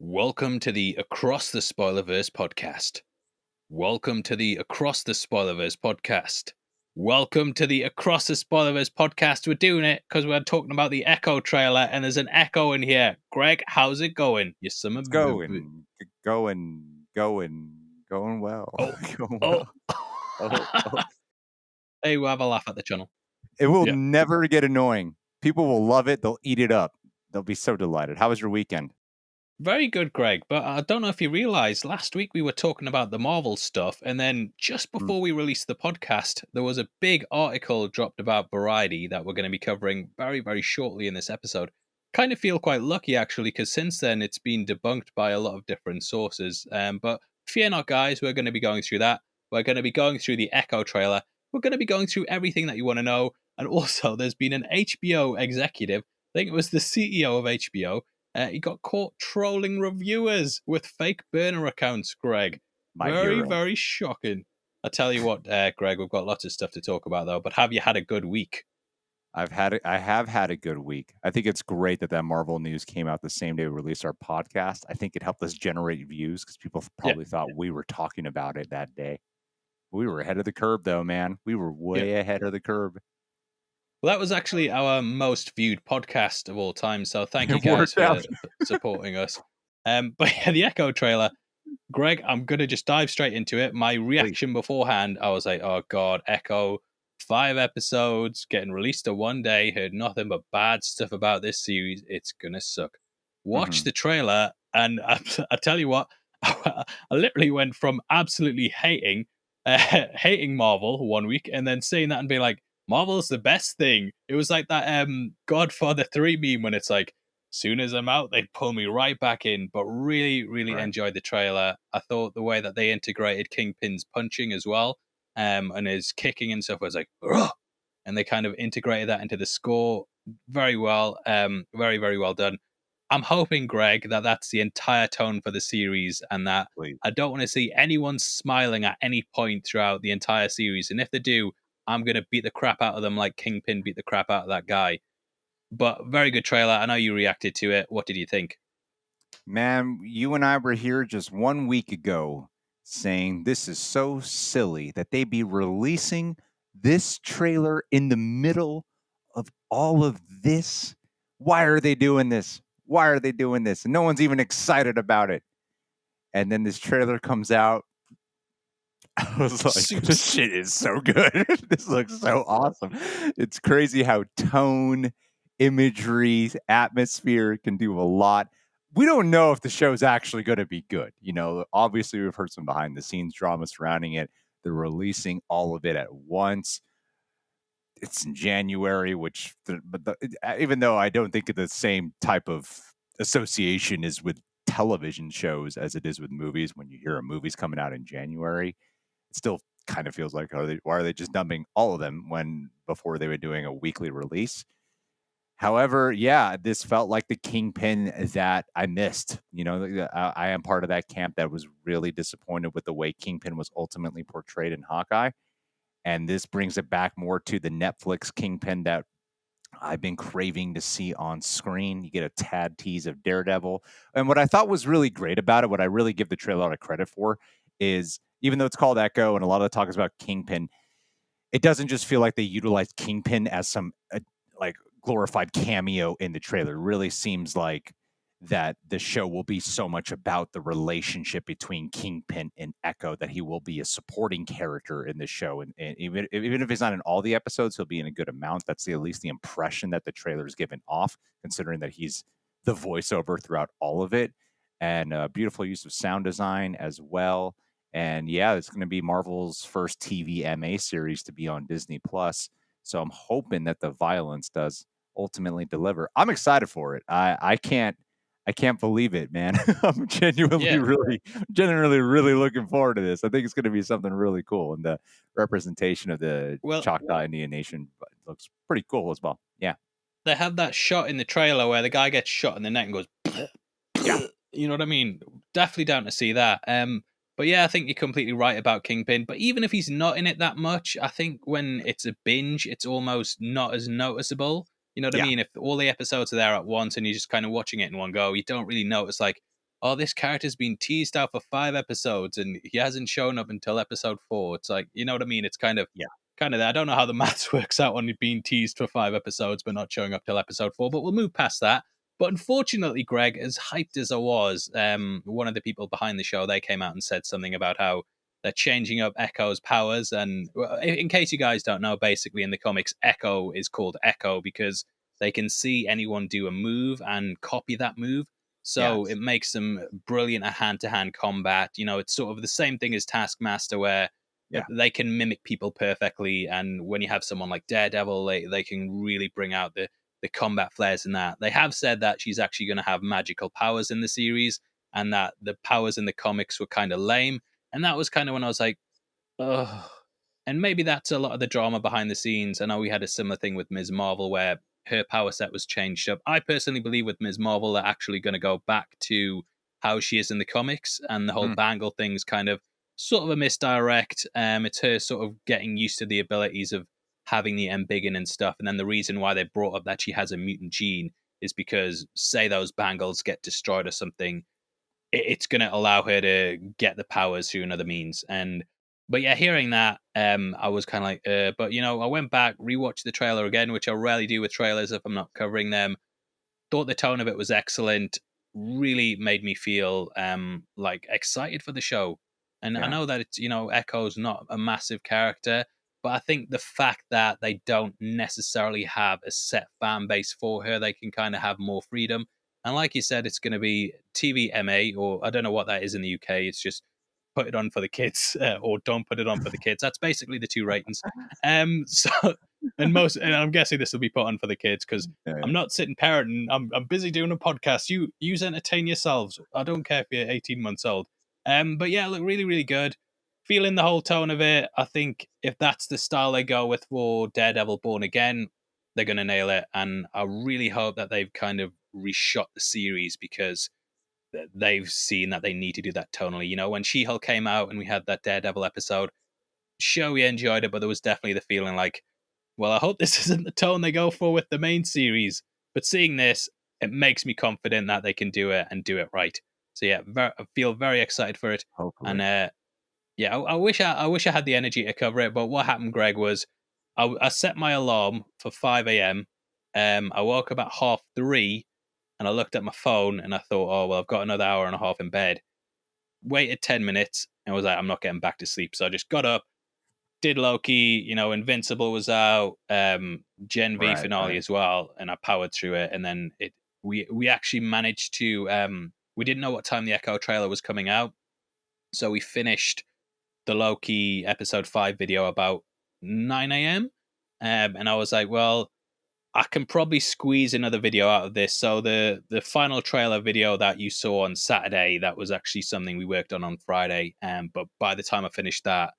Welcome to the Across the Spoilerverse podcast. Welcome to the Across the Spoilerverse podcast. Welcome to the Across the Spoilerverse podcast. We're doing it because we're talking about the Echo trailer, and there's an echo in here. Greg, how's it going? You some It's going well. Oh, Going oh. well. Oh. Hey, we'll have a laugh at the channel. It will Yeah. never get annoying. People will love it. They'll eat it up. They'll be so delighted. How was your weekend? Very good, Greg. But I don't know if you realized, last week we were talking about the Marvel stuff, and then just Mm. before we released the podcast, there was a big article dropped about Variety that we're going to be covering very, very shortly in this episode. Kind of feel quite lucky, actually, because since then it's been debunked by a lot of different sources. But fear not, guys, we're going to be going through that. We're going to be going through the Echo trailer. We're going to be going through everything that you want to know. And also, there's been an HBO executive, I think it was the CEO of HBO, he got caught trolling reviewers with fake burner accounts, Greg. My Very, hero. very shocking. I tell you what, Greg, we've got lots of stuff to talk about, though. But have you had a good week? I have had a good week. I think it's great that Marvel news came out the same day we released our podcast. I think it helped us generate views because people probably thought we were talking about it that day. We were ahead of the curve, though, man. We were way ahead of the curve. Well, that was actually our most viewed podcast of all time. So thank you It guys worked for out. supporting us. But yeah, the Echo trailer, Greg, I'm going to just dive straight into it. My reaction beforehand, I was like, oh God, Echo, 5 episodes, getting released to one day, heard nothing but bad stuff about this series. It's going to suck. Watch the trailer, and I tell you what, I literally went from absolutely hating Marvel one week, and then saying that and being like, Marvel's the best thing. It was like that Godfather 3 meme when it's like, soon as I'm out, they pull me right back in. But really, really enjoyed the trailer. I thought the way that they integrated Kingpin's punching as well, and his kicking and stuff was like, ugh! And they kind of integrated that into the score very well. Very, very well done. I'm hoping, Greg, that that's the entire tone for the series, and that I don't want to see anyone smiling at any point throughout the entire series. And if they do, I'm going to beat the crap out of them like Kingpin beat the crap out of that guy. But very good trailer. I know you reacted to it. What did you think? Man, you and I were here just 1 week ago saying this is so silly that they be releasing this trailer in the middle of all of this. Why are they doing this? Why are they doing this? And no one's even excited about it. And then this trailer comes out. I was like, this shit is so good. This looks so awesome. It's crazy how tone, imagery, atmosphere can do a lot. We don't know if the show's actually going to be good. You know, obviously, we've heard some behind the scenes drama surrounding it. They're releasing all of it at once. It's in January, even though I don't think the same type of association is with television shows as it is with movies. When you hear a movie's coming out in January, it still kind of feels like, why are they just dumping all of them when before they were doing a weekly release? However, yeah, this felt like the Kingpin that I missed. You know, I am part of that camp that was really disappointed with the way Kingpin was ultimately portrayed in Hawkeye. And this brings it back more to the Netflix Kingpin that I've been craving to see on screen. You get a tad tease of Daredevil. And what I thought was really great about it, what I really give the trailer a lot of credit for, is even though it's called Echo and a lot of the talk is about Kingpin, it doesn't just feel like they utilized Kingpin as some like glorified cameo in the trailer. It really seems like that the show will be so much about the relationship between Kingpin and Echo that he will be a supporting character in the show. And even if he's not in all the episodes, he'll be in a good amount. That's at least the impression that the trailer is given off, considering that he's the voiceover throughout all of it. And beautiful use of sound design as well. And yeah, it's going to be Marvel's first TV MA series to be on Disney Plus. So I'm hoping that the violence does ultimately deliver. I'm excited for it. I can't believe it, man. I'm genuinely really looking forward to this. I think it's going to be something really cool, and the representation of the Choctaw Indian Nation looks pretty cool as well. Yeah, they have that shot in the trailer where the guy gets shot in the neck and goes, yeah, you know what I mean? Definitely down to see that. But yeah, I think you're completely right about Kingpin. But even if he's not in it that much, I think when it's a binge, it's almost not as noticeable. You know what I mean? If all the episodes are there at once and you're just kind of watching it in one go, you don't really notice like, oh, this character's been teased out for 5 episodes and he hasn't shown up until episode 4. It's like, you know what I mean? It's kind of that. I don't know how the maths works out on being teased for 5 episodes but not showing up till episode 4, but we'll move past that. But unfortunately, Greg, as hyped as I was, one of the people behind the show, they came out and said something about how they're changing up Echo's powers. And in case you guys don't know, basically in the comics, Echo is called Echo because they can see anyone do a move and copy that move. So Yes. it makes them brilliant at hand-to-hand combat. You know, it's sort of the same thing as Taskmaster, where they can mimic people perfectly. And when you have someone like Daredevil, they can really bring out the combat flares in that. They have said that she's actually going to have magical powers in the series, and that the powers in the comics were kind of lame. And that was kind of when I was like, oh. And maybe that's a lot of the drama behind the scenes. I know we had a similar thing with Ms. Marvel where her power set was changed up. I personally believe with Ms. Marvel, they're actually going to go back to how she is in the comics, and the whole bangle thing's kind of sort of a misdirect. It's her sort of getting used to the abilities of having the embiggen and stuff. And then the reason why they brought up that she has a mutant gene is because, say, those bangles get destroyed or something, it's going to allow her to get the powers through another means. And but yeah, hearing that, I was kind of like, but you know, I went back, rewatched the trailer again, which I rarely do with trailers if I'm not covering them. Thought the tone of it was excellent. Really made me feel like excited for the show. And I Yeah. know that it's, you know, Echo's not a massive character, but I think the fact that they don't necessarily have a set fan base for her, they can kind of have more freedom. And like you said, it's going to be TVMA, or I don't know what that is in the UK. It's just put it on for the kids, or don't put it on for the kids. That's basically the two ratings. So, and I'm guessing this will be put on for the kids because I'm not sitting parenting. I'm busy doing a podcast. You entertain yourselves. I don't care if you're 18 months old. But yeah, look, really, really good. Feeling the whole tone of it. I think if that's the style they go with for Daredevil Born Again, they're going to nail it. And I really hope that they've kind of reshot the series because they've seen that they need to do that tonally. You know, when She-Hulk came out and we had that Daredevil episode, sure, we enjoyed it, but there was definitely the feeling like, well, I hope this isn't the tone they go for with the main series. But seeing this, it makes me confident that they can do it and do it right. So yeah, I feel very excited for it. Hopefully. And yeah, I wish I had the energy to cover it. But what happened, Greg, was I set my alarm for 5 a.m. I woke about 3:30, and I looked at my phone and I thought, oh well, I've got another hour and a half in bed. Waited 10 minutes and was like, I'm not getting back to sleep. So I just got up, did Loki, you know, Invincible was out, Gen V finale as well, and I powered through it. And then we actually managed to we didn't know what time the Echo trailer was coming out, so we finished the Loki episode 5 video about 9 a.m. And I was like, well, I can probably squeeze another video out of this. So the final trailer video that you saw on Saturday, that was actually something we worked on Friday. But by the time I finished that,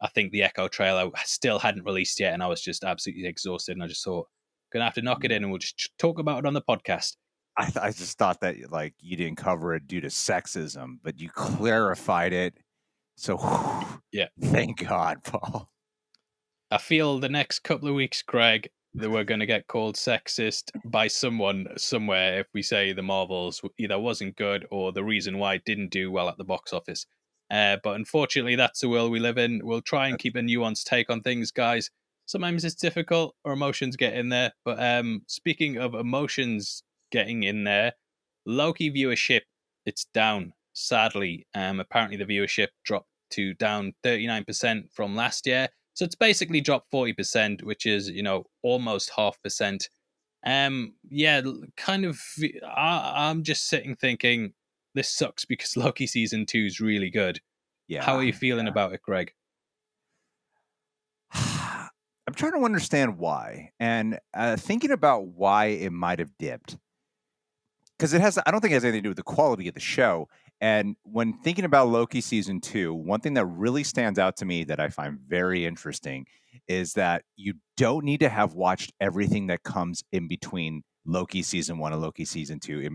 I think the Echo trailer still hadn't released yet, and I was just absolutely exhausted. And I just thought, gonna have to knock it in, and we'll just talk about it on the podcast. I just thought that like you didn't cover it due to sexism, but you clarified it. So Yeah, thank God, Paul. I feel the next couple of weeks, Greg, that we're going to get called sexist by someone somewhere if we say the Marvels either wasn't good or the reason why it didn't do well at the box office. But unfortunately, that's the world we live in. We'll try and keep a nuanced take on things, guys. Sometimes it's difficult, or emotions get in there. But speaking of emotions getting in there, Loki viewership, it's down, sadly. Apparently, the viewership dropped to down 39% from last year. So it's basically dropped 40%, which is, you know, almost 0.5%. Yeah, kind of. I'm just sitting thinking this sucks because Loki season 2 is really good. Yeah. How are you feeling about it, Greg? I'm trying to understand why, and thinking about why it might have dipped, because I don't think it has anything to do with the quality of the show. And when thinking about Loki season 2, one thing that really stands out to me that I find very interesting is that you don't need to have watched everything that comes in between Loki season 1 and Loki season 2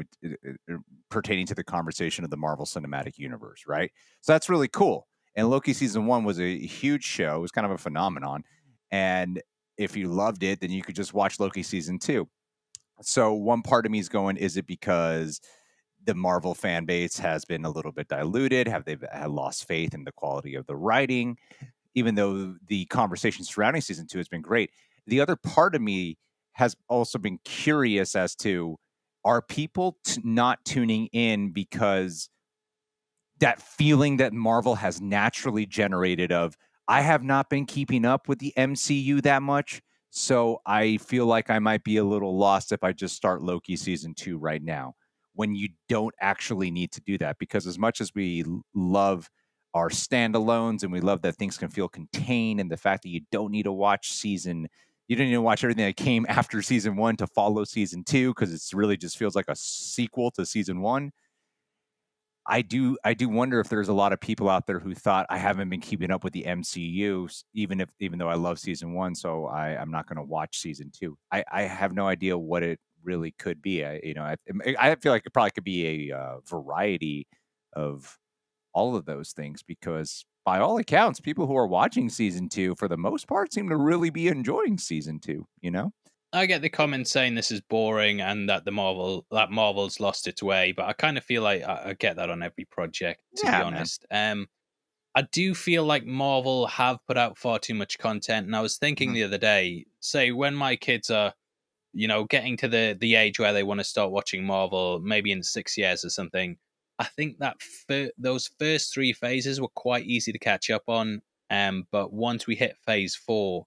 pertaining to the conversation of the Marvel Cinematic Universe, right? So that's really cool. And Loki season 1 was a huge show. It was kind of a phenomenon. And if you loved it, then you could just watch Loki season 2. So one part of me is going, is it because the Marvel fan base has been a little bit diluted? Have they lost faith in the quality of the writing? Even though the conversation surrounding season 2 has been great, the other part of me has also been curious as to, are people not tuning in because that feeling that Marvel has naturally generated of, I have not been keeping up with the MCU that much, so I feel like I might be a little lost if I just start Loki season 2 right now, when you don't actually need to do that. Because as much as we love our standalones and we love that things can feel contained, and the fact that you don't need to watch you don't need to watch everything that came after season 1 to follow season 2, because it's really just feels like a sequel to season 1. I do wonder if there's a lot of people out there who thought, I haven't been keeping up with the MCU, even though I love season 1, so I'm not going to watch season 2. I have no idea what it really could be. I feel like it probably could be a variety of all of those things, because by all accounts, people who are watching season 2 for the most part seem to really be enjoying season 2. You know? I get the comments saying this is boring and that Marvel's lost its way, but I kind of feel like I get that on every project, to be Yeah, man. honest. I do feel like Marvel have put out far too much content, and I was thinking Mhm. the other day, say when my kids are, getting to the age where they want to start watching Marvel, maybe in 6 years or something. I think that those first three phases were quite easy to catch up on. But once we hit phase four,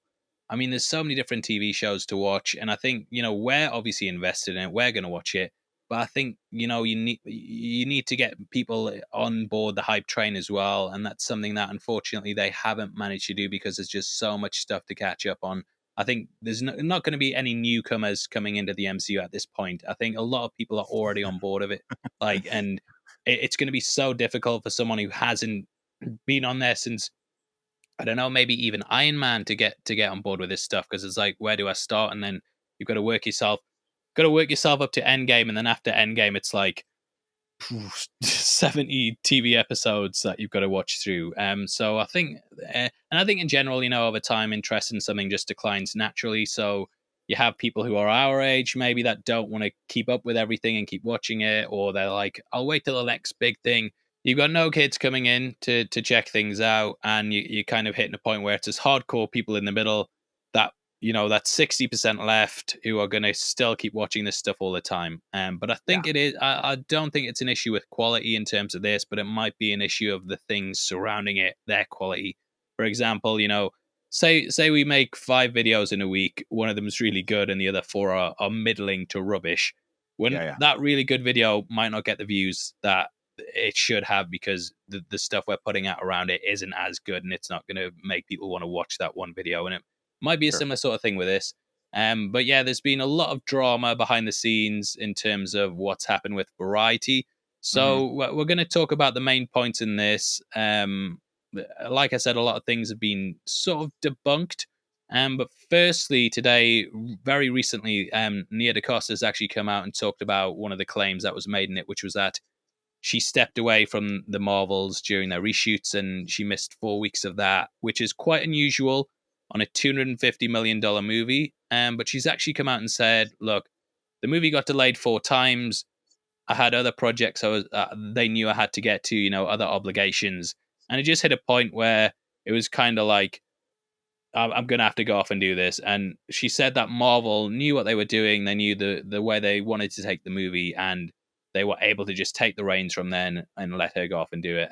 I mean, there's so many different TV shows to watch, and I think we're obviously invested in it. We're going to watch it, but I think you need to get people on board the hype train as well, and that's something that unfortunately they haven't managed to do because there's just so much stuff to catch up on. I think there's not going to be any newcomers coming into the MCU at this point. I think a lot of people are already on board of it. And it's going to be so difficult for someone who hasn't been on there since, I don't know, maybe even Iron Man to get on board with this stuff, because it's like, where do I start? And then you've got to work yourself up to Endgame, and then after Endgame, it's like 70 TV episodes that you've got to watch through. So I think, and I think in general, over time, interest in something just declines naturally. So you have people who are our age, maybe, that don't want to keep up with everything and keep watching it, or they're like, I'll wait till the next big thing. You've got no kids coming in to check things out, and you're kind of hitting a point where it's just hardcore people in the middle that that's 60% left who are going to still keep watching this stuff all the time. But I Yeah. think it is. I don't think it's an issue with quality in terms of this, but it might be an issue of the things surrounding it, their quality. For example, say we make 5 videos in a week, one of them is really good, and the other four are middling to rubbish. When Yeah, yeah. that really good video might not get the views that it should have, because the stuff we're putting out around it isn't as good, and it's not going to make people want to watch that one video. And it might be a Sure. similar sort of thing with this. But yeah, there's been a lot of drama behind the scenes in terms of what's happened with Variety. Mhm. So we're going to talk about the main points in this. Like I said, a lot of things have been sort of debunked. But firstly, today, very recently, Nia DaCosta has actually come out and talked about one of the claims that was made in it, which was that she stepped away from the Marvels during their reshoots, and she missed 4 weeks of that, which is quite unusual on a $250 million movie. But she's actually come out and said, look, the movie got delayed 4 times. I had other projects they knew I had to get to, other obligations. And it just hit a point where it was kind of like, I'm going to have to go off and do this. And she said that Marvel knew what they were doing. They knew the way they wanted to take the movie, and they were able to just take the reins from then and let her go off and do it.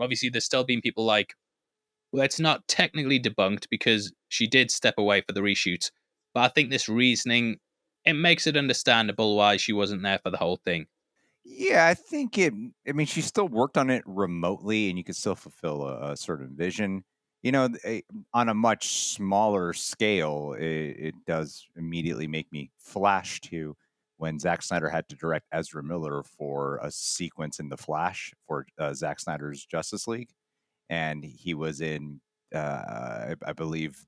Obviously, there's still been people like, well, it's not technically debunked because she did step away for the reshoots. But I think this reasoning, it makes it understandable why she wasn't there for the whole thing. Yeah, I think I mean, she still worked on it remotely, and you could still fulfill a certain vision. On a much smaller scale, it does immediately make me flash to when Zack Snyder had to direct Ezra Miller for a sequence in The Flash for Zack Snyder's Justice League, and he was in, I believe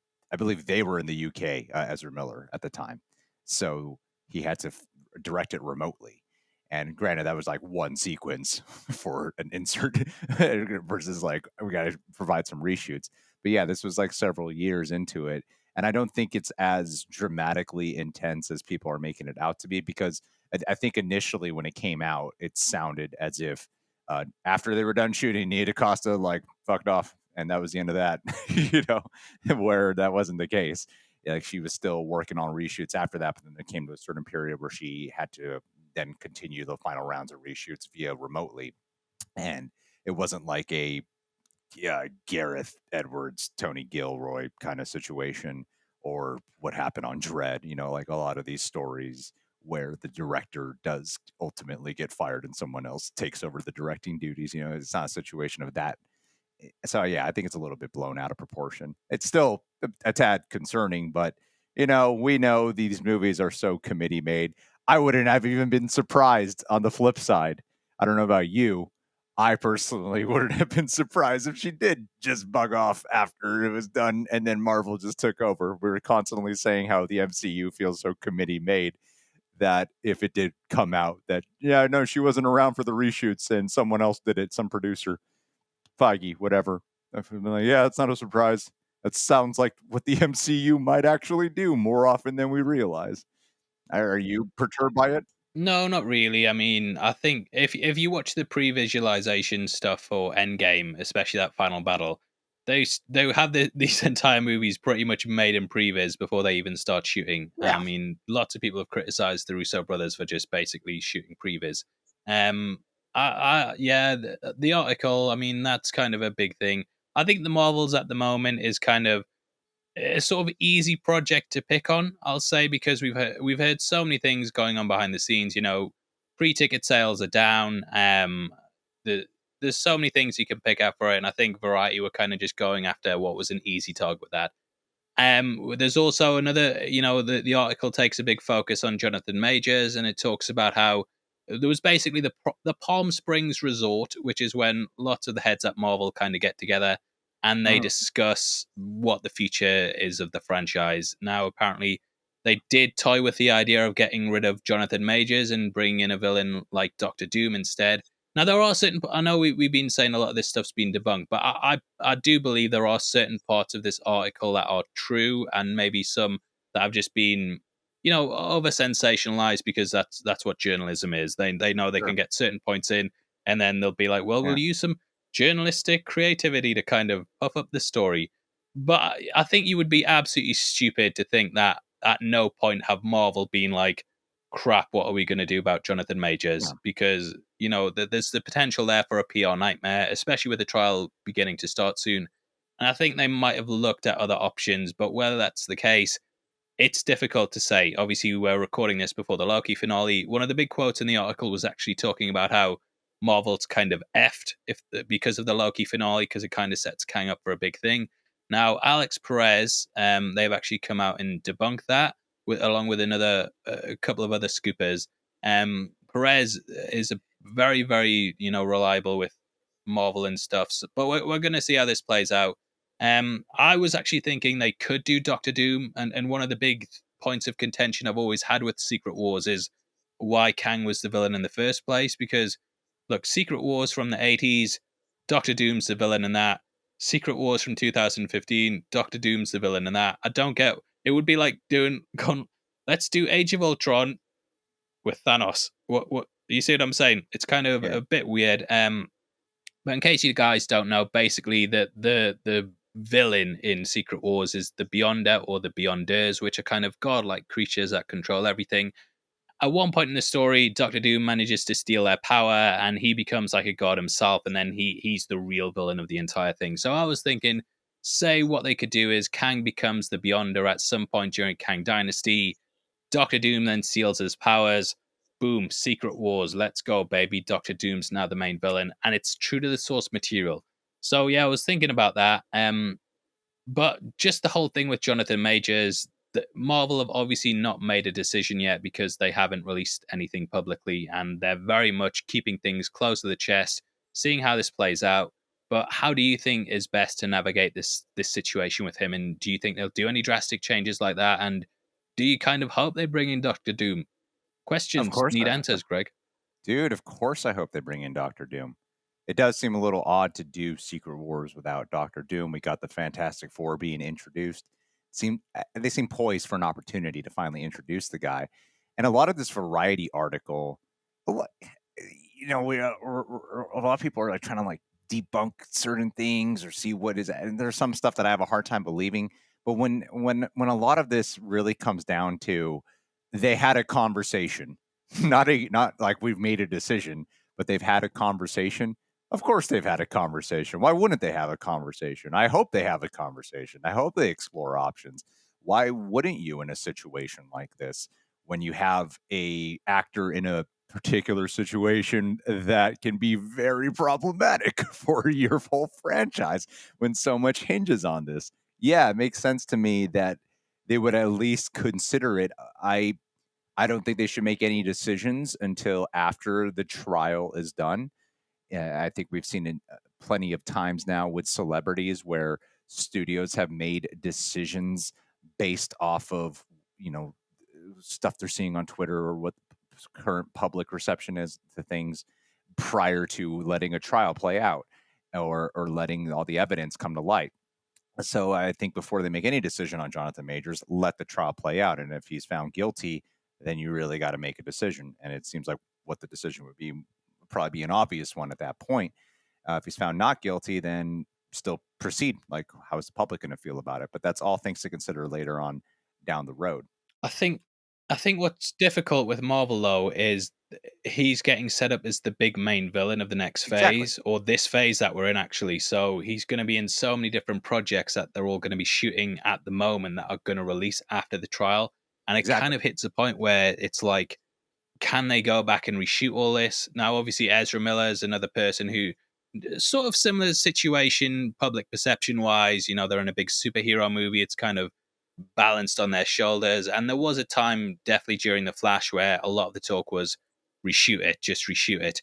they were in the UK, Ezra Miller at the time, so he had to direct it remotely. And granted, that was like one sequence for an insert versus like we got to provide some reshoots. But yeah, this was like several years into it. And I don't think it's as dramatically intense as people are making it out to be, because I think initially when it came out, it sounded as if after they were done shooting, Nia DaCosta like fucked off, and that was the end of that. Where that wasn't the case. Like she was still working on reshoots after that, but then it came to a certain period where she had to then continue the final rounds of reshoots via remotely, and it wasn't like a Gareth Edwards, Tony Gilroy kind of situation, or what happened on Dread. Like a lot of these stories where the director does ultimately get fired and someone else takes over the directing duties. It's not a situation of that. So yeah, I think it's a little bit blown out of proportion. It's still a tad concerning, but we know these movies are so committee made. I wouldn't have even been surprised on the flip side. I don't know about you. I personally wouldn't have been surprised if she did just bug off after it was done and then Marvel just took over. We were constantly saying how the MCU feels so committee made that if it did come out that, yeah, no, she wasn't around for the reshoots and someone else did it, some producer, Feige, whatever. I've been like, yeah, it's not a surprise. That sounds like what the MCU might actually do more often than we realize. Are you perturbed by it? No, not really. I mean, I think if you watch the pre-visualization stuff for Endgame, especially that final battle, they have these entire movies pretty much made in previs before they even start shooting. Yeah. I mean, lots of people have criticized the Russo brothers for just basically shooting previs. Um, yeah, the article. I mean, that's kind of a big thing. I think the Marvels at the moment is kind of a sort of easy project to pick on, I'll say, because we've heard so many things going on behind the scenes. Pre-ticket sales are down. The There's so many things you can pick out for it, and I think Variety were kind of just going after what was an easy target with that. There's also another, the article takes a big focus on Jonathan Majors, and it talks about how there was basically the Palm Springs Resort, which is when lots of the heads at Marvel kind of get together and they Mm. discuss what the future is of the franchise. Now, apparently, they did toy with the idea of getting rid of Jonathan Majors and bringing in a villain like Doctor Doom instead. Now there are certain. I know we've been saying a lot of this stuff's been debunked, but I do believe there are certain parts of this article that are true, and maybe some that have just been, over sensationalized because that's what journalism is. They know they Sure. can get certain points in, and then they'll be like, well, Yeah. we'll use some journalistic creativity to kind of puff up the story. But I think you would be absolutely stupid to think that at no point have Marvel been like, crap, what are we going to do about Jonathan Majors? Yeah. Because, there's the potential there for a PR nightmare, especially with the trial beginning to start soon. And I think they might have looked at other options, but whether that's the case, it's difficult to say. Obviously, we're recording this before the Loki finale. One of the big quotes in the article was actually talking about how Marvel's kind of effed because of the Loki finale, because it kind of sets Kang up for a big thing. Now, Alex Perez, they've actually come out and debunked that, along with another a couple of other scoopers. Perez is a very, very reliable with Marvel and stuff. But we're going to see how this plays out. I was actually thinking they could do Doctor Doom, and one of the big points of contention I've always had with Secret Wars is why Kang was the villain in the first place. Because look, Secret Wars from the 80s, Doctor Doom's the villain in that. Secret Wars from 2015, Doctor Doom's the villain in that. I don't get. It would be like let's do Age of Ultron with Thanos. What you see what I'm saying? It's kind of Yeah. a bit weird. But in case you guys don't know, basically the villain in Secret Wars is the Beyonder or the Beyonders, which are kind of godlike creatures that control everything. At one point in the story, Doctor Doom manages to steal their power, and he becomes like a god himself, and then he's the real villain of the entire thing. So I was thinking, say what they could do is Kang becomes the Beyonder at some point during Kang Dynasty. Doctor Doom then steals his powers. Boom, Secret Wars. Let's go, baby. Doctor Doom's now the main villain, and it's true to the source material. So yeah, I was thinking about that. But just the whole thing with Jonathan Majors, Marvel have obviously not made a decision yet because they haven't released anything publicly, and they're very much keeping things close to the chest, seeing how this plays out. But how do you think is best to navigate this situation with him? And do you think they'll do any drastic changes like that? And do you kind of hope they bring in Doctor Doom? Of Questions course. need answers, Greg. Dude, of course I hope they bring in Doctor Doom. It does seem a little odd to do Secret Wars without Doctor Doom. We got the Fantastic Four being introduced. They seem poised for an opportunity to finally introduce the guy. And a lot of this Variety article, a lot, a lot of people are like trying to like debunk certain things or see what is, and there's some stuff that I have a hard time believing. But when a lot of this really comes down to, they had a conversation, not like we've made a decision, but they've had a conversation. Of course, they've had a conversation. Why wouldn't they have a conversation? I hope they have a conversation. I hope they explore options. Why wouldn't you in a situation like this, when you have a actor in a particular situation that can be very problematic for your whole franchise when so much hinges on this? Yeah, it makes sense to me that they would at least consider it. I don't think they should make any decisions until after the trial is done. I think we've seen it plenty of times now with celebrities where studios have made decisions based off of, you know, stuff they're seeing on Twitter or what current public reception is to things prior to letting a trial play out, or letting all the evidence come to light. So I think before they make any decision on Jonathan Majors, let the trial play out. And if he's found guilty, then you really got to make a decision. And it seems like what the decision would be would probably be an obvious one at that point. If he's found not guilty, then still proceed. Like, how is the public going to feel about it? But that's all things to consider later on down the road. I think I think what's difficult with Marvel though is he's getting set up as the big main villain of the next Exactly. phase, or this phase that we're in actually. So he's going to be in so many different projects that they're all going to be shooting at the moment that are going to release after the trial, and it kind Exactly. of hits a point where it's like, can they go back and reshoot all this? Now, obviously, Ezra Miller is another person who sort of similar situation, public perception wise. They're in a big superhero movie. It's kind of balanced on their shoulders. And there was a time, definitely during the Flash, where a lot of the talk was reshoot it, just reshoot it.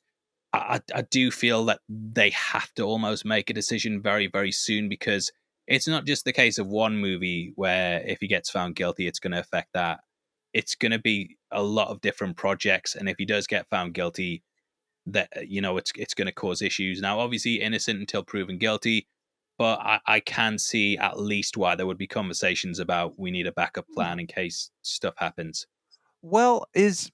I do feel that they have to almost make a decision very, very soon, because it's not just the case of one movie where if he gets found guilty, it's going to affect that. It's going to be a lot of different projects, and if he does get found guilty, that it's going to cause issues. Now, obviously, innocent until proven guilty, but I can see at least why there would be conversations about we need a backup plan in case stuff happens. Well, is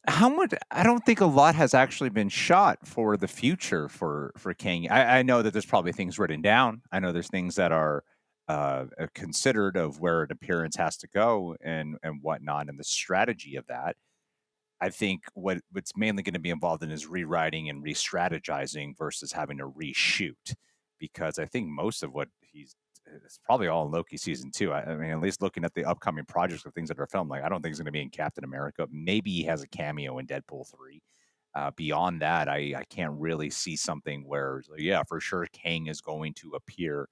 how much? I don't think a lot has actually been shot for the future for King. I know that there's probably things written down. I know there's things that are considered of where an appearance has to go and whatnot, and the strategy of that. I think what's mainly going to be involved in is rewriting and re-strategizing versus having to reshoot, because I think most of what it's probably all in Loki season 2. I mean, at least looking at the upcoming projects of things that are filmed, like I don't think he's going to be in Captain America. Maybe he has a cameo in Deadpool 3. Beyond that, I can't really see something where, yeah, for sure, Kang is going to appear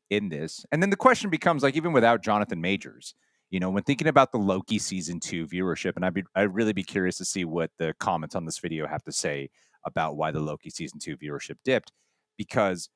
in this. And then the question becomes, like, even without Jonathan Majors, when thinking about the Loki season 2 viewership, and I'd really be curious to see what the comments on this video have to say about why the Loki season 2 viewership dipped, because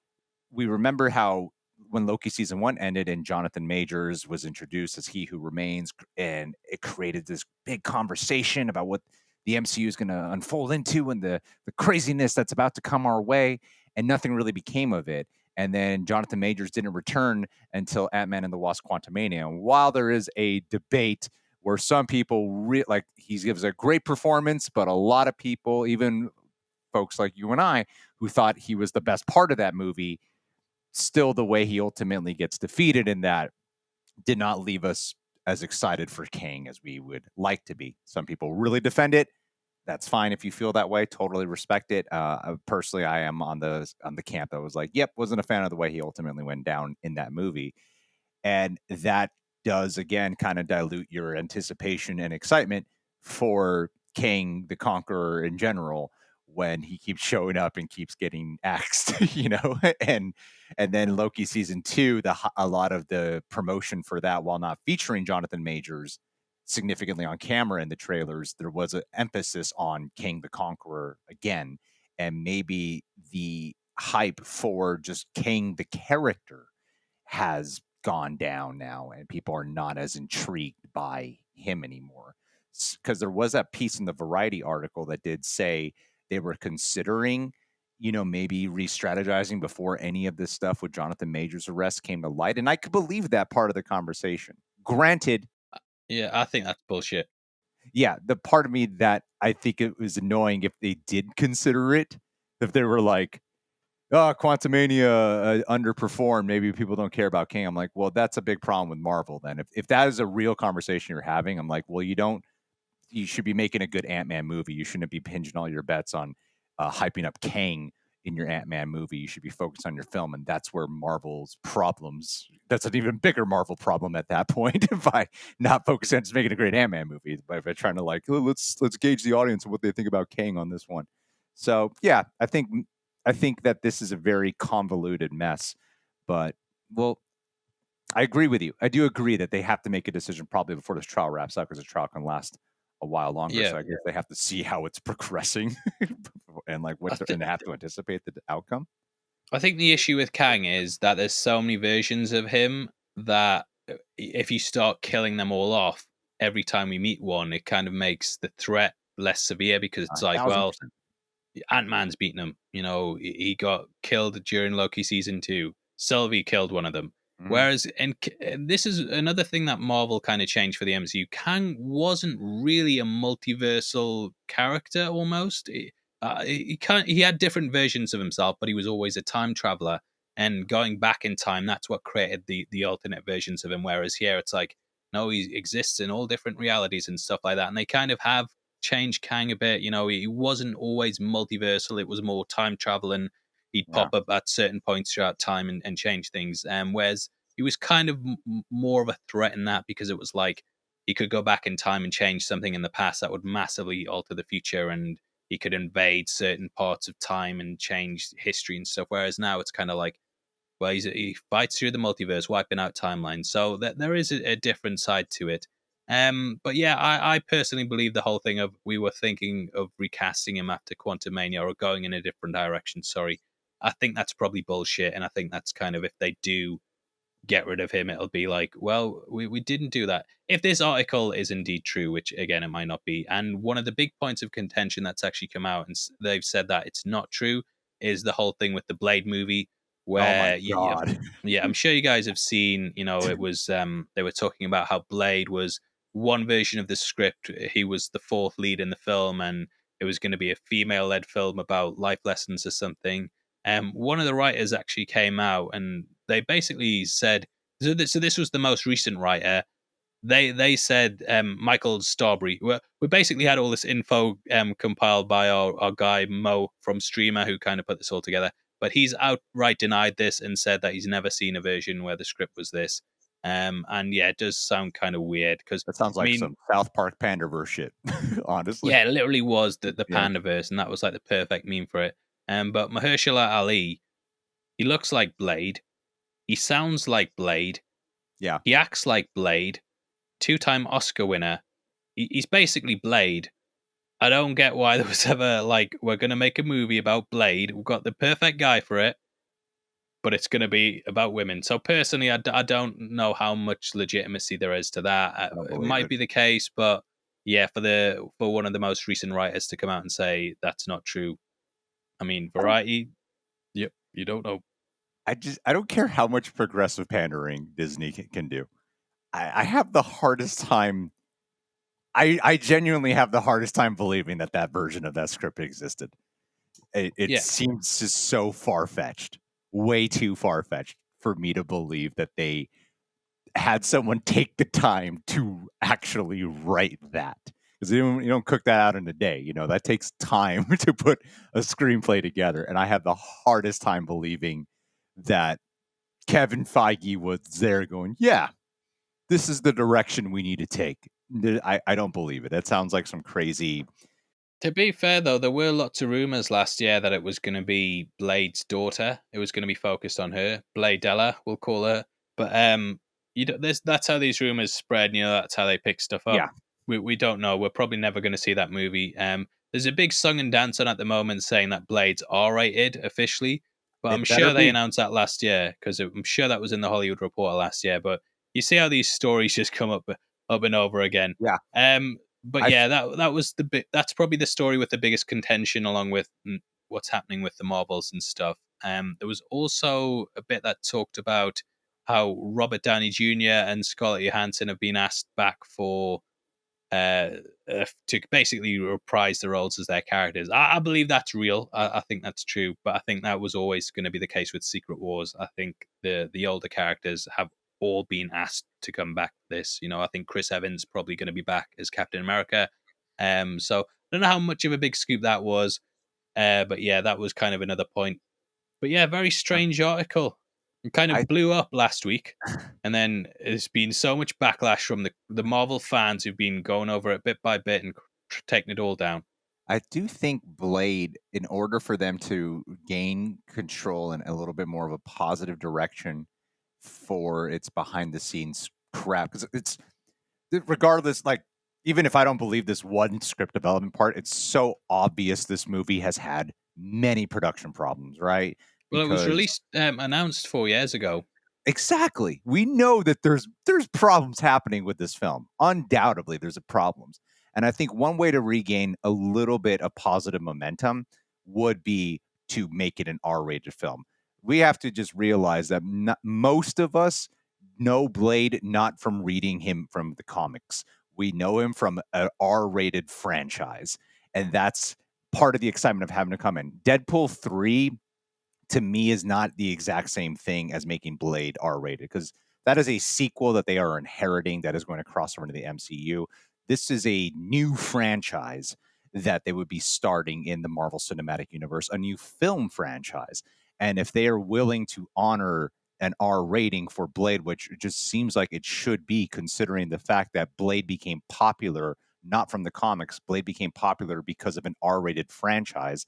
we remember how when Loki season 1 ended and Jonathan Majors was introduced as He Who Remains, and it created this big conversation about what the MCU is going to unfold into and the craziness that's about to come our way, and nothing really became of it. And then Jonathan Majors didn't return until Ant-Man and the Wasp: Quantumania. And while there is a debate where some people like he gives a great performance, but a lot of people, even folks like you and I, who thought he was the best part of that movie, still the way he ultimately gets defeated in that did not leave us as excited for Kang as we would like to be. Some people really defend it. That's fine if you feel that way. Totally respect it. Personally, I am on the camp that was like, yep, wasn't a fan of the way he ultimately went down in that movie. And that does, again, kind of dilute your anticipation and excitement for Kang the Conqueror in general when he keeps showing up and keeps getting axed, and then Loki season 2, a lot of the promotion for that, while not featuring Jonathan Majors significantly on camera in the trailers, there was an emphasis on King the Conqueror again, and maybe the hype for just King the character has gone down now, and people are not as intrigued by him anymore. Because there was that piece in the Variety article that did say they were considering, maybe re-strategizing before any of this stuff with Jonathan Majors' arrest came to light. And I could believe that part of the conversation. Granted, Yeah, I think that's bullshit. yeah, the part of me that I think it was annoying if they did consider it, if they were like, oh, Quantumania underperformed. Maybe people don't care about King. I'm like, well, that's a big problem with Marvel. Then, if that is a real conversation you're having, I'm like, well, you should be making a good Ant-Man movie. You shouldn't be hinging all your bets on hyping up Kang in your Ant-Man movie. You should be focused on your film, and that's where Marvel's problems. That's an even bigger Marvel problem at that point by not focusing on just making a great Ant-Man movie, by trying to like, oh, let's gauge the audience and what they think about Kang on this one. So yeah, I think that this is a very convoluted mess, but well, I agree with you. I do agree that they have to make a decision probably before this trial wraps up because the trial can last a while longer. Yeah, So I guess they have to see how it's progressing and like I, and they have to anticipate the outcome. I think the issue with Kang is that there's so many versions of him that if you start killing them all off every time we meet one, it kind of makes the threat less severe because it's like, Thousand well, percent. Ant-Man's beaten him. You know, he got killed during Loki season 2. Sylvie killed one of them. Mhm. Whereas, and this is another thing that Marvel kind of changed for the MCU. Kang wasn't really a multiversal character almost. He had different versions of himself, but he was always a time traveler. And going back in time, that's what created the alternate versions of him. Whereas here, it's like, no, he exists in all different realities and stuff like that. And they kind of have changed Kang a bit. You know, he wasn't always multiversal. It was more time traveling. He'd Yeah. pop up at certain points throughout time and change things. Whereas he was kind of more of a threat in that because it was like he could go back in time and change something in the past that would massively alter the future, and he could invade certain parts of time and change history and stuff. Whereas now it's kind of like, well, he fights through the multiverse, wiping out timelines. So there is a different side to it. But yeah, I personally believe the whole thing of we were thinking of recasting him after Quantumania or going in a different direction. Sorry, I think that's probably bullshit, and I think that's kind of if they do get rid of him, it'll be like, well, we didn't do that. If this article is indeed true, which again it might not be, and one of the big points of contention that's actually come out and they've said that it's not true is the whole thing with the Blade movie, Oh my where god. yeah, I'm sure you guys have seen. You know, it was they were talking about how Blade was one version of the script. He was the fourth lead in the film, and it was going to be a female-led film about life lessons or something. One of the writers actually came out and they basically said, so this was the most recent writer. They said Michael Starbury. We basically had all this info compiled by our guy Mo from Streamer, who kind of put this all together. But he's outright denied this and said that he's never seen a version where the script was this. And yeah, it does sound kind of weird because That sounds I like mean, some South Park Panderverse shit, honestly. yeah, it literally was the Yeah. Pandaverse, and that was like the perfect meme for it. But Mahershala Ali, he looks like Blade. He sounds like Blade. Yeah. He acts like Blade. Two-time Oscar winner. He's basically Blade. I don't get why there was ever like, we're gonna make a movie about Blade. We've got the perfect guy for it, but it's gonna be about women. So personally, I don't know how much legitimacy there is to that. I don't It believe might it. be the case, but yeah, for one of the most recent writers to come out and say that's not true. I mean, I don't Variety. Yep, you don't know. I don't care how much progressive pandering Disney can do. I have the hardest time. I genuinely have the hardest time believing that that version of that script existed. It Yeah, seems just so far fetched, way too far fetched for me to believe that they had someone take the time to actually write that. Because you don't cook that out in a day. You know, that takes time to put a screenplay together. And I have the hardest time believing that Kevin Feige was there going, yeah, this is the direction we need to take. I don't believe it. That sounds like some crazy. to be fair, though, there were lots of rumors last year that it was going to be Blade's daughter. It was going to be focused on her, Bladella, we'll call her. But that's how these rumors spread. You know, that's how they pick stuff up. Yeah, We don't know. We're probably never going to see that movie. There's a big song and dance on at the moment saying that Blade's R-rated officially, but I'm it better sure they be. announced that last year because I'm sure that was in the Hollywood Reporter last year. But you see how these stories just come up and over again. Yeah, But I yeah, that was the bit. That's probably the story with the biggest contention, along with what's happening with the Marvels and stuff. There was also a bit that talked about how Robert Downey Jr. and Scarlett Johansson have been asked back for to basically reprise the roles as their characters. I believe that's real. I think that's true, but I think that was always going to be the case with Secret Wars. I think the older characters have all been asked to come back for this. I think Chris Evans probably going to be back as Captain America. So I don't know how much of a big scoop that was, but yeah, that was kind of another point. But yeah, very strange article. It kind I of blew up last week. And then there's been so much backlash from the Marvel fans who've been going over it bit by bit and taking it all down. I do think Blade, in order for them to gain control and a little bit more of a positive direction for its behind the scenes crap, because it's regardless, like, even if I don't believe this one script development part, it's so obvious this movie has had many production problems, right? Well, it was Because released, announced 4 years ago. exactly, we know that there's problems happening with this film. Undoubtedly, there's problems, and I think one way to regain a little bit of positive momentum would be to make it an R-rated film. We have to just realize that most of us know Blade not from reading him from the comics. We know him from an R-rated franchise, and that's part of the excitement of having to come in. Deadpool 3 to me is not the exact same thing as making Blade R-rated, because that is a sequel that they are inheriting that is going to cross over into the MCU. This is a new franchise that they would be starting in the Marvel Cinematic Universe, a new film franchise. And if they are willing to honor an R rating for Blade, which just seems like it should be, considering the fact that Blade became popular not from the comics, Blade became popular because of an R-rated franchise,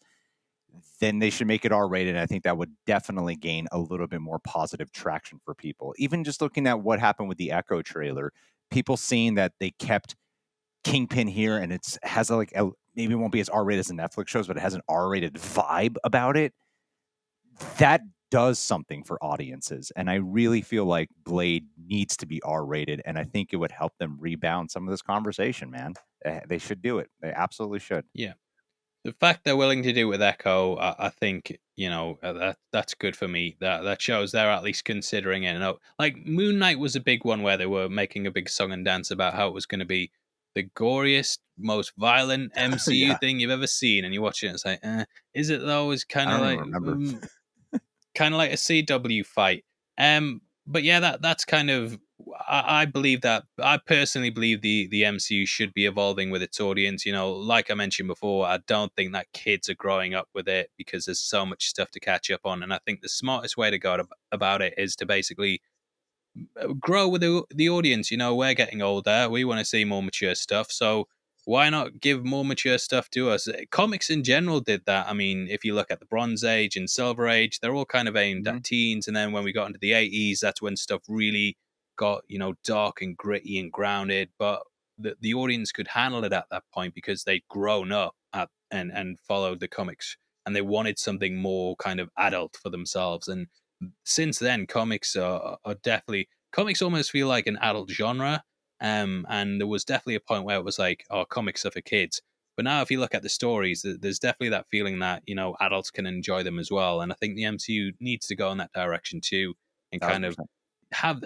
then they should make it R-rated. And I think that would definitely gain a little bit more positive traction for people. Even just looking at what happened with the Echo trailer, people seeing that they kept Kingpin here and it has maybe it won't be as R-rated as the Netflix shows, but it has an R-rated vibe about it. That does something for audiences. And I really feel like Blade needs to be R-rated. And I think it would help them rebound some of this conversation, man. They should do it. They absolutely should. Yeah. The fact they're willing to do it with Echo, I think that's good for me. That shows they're at least considering it. Like Moon Knight was a big one where they were making a big song and dance about how it was going to be the goriest, most violent MCU Yeah. thing you've ever seen, and you watch it and it's like, is it though? It's kind I of don't even like remember. kind of like a CW fight. But yeah, that's kind of. I believe that. I personally believe the MCU should be evolving with its audience. Like I mentioned before, I don't think that kids are growing up with it because there's so much stuff to catch up on, and I think the smartest way to go about it is to basically grow with the audience. We're getting older. We want to see more mature stuff. So why not give more mature stuff to us? Comics in general did that. I mean, if you look at the Bronze Age and Silver Age, they're all kind of aimed Mhm. at teens. And then when we got into the 80s, that's when stuff really got, dark and gritty and grounded. But the audience could handle it at that point because they'd grown up and followed the comics and they wanted something more kind of adult for themselves. And since then, comics are definitely comics almost feel like an adult genre. And there was definitely a point where it was like, oh, comics are for kids. But now, if you look at the stories, there's definitely that feeling that adults can enjoy them as well. And I think the MCU needs to go in that direction too, and kind of 1,000%.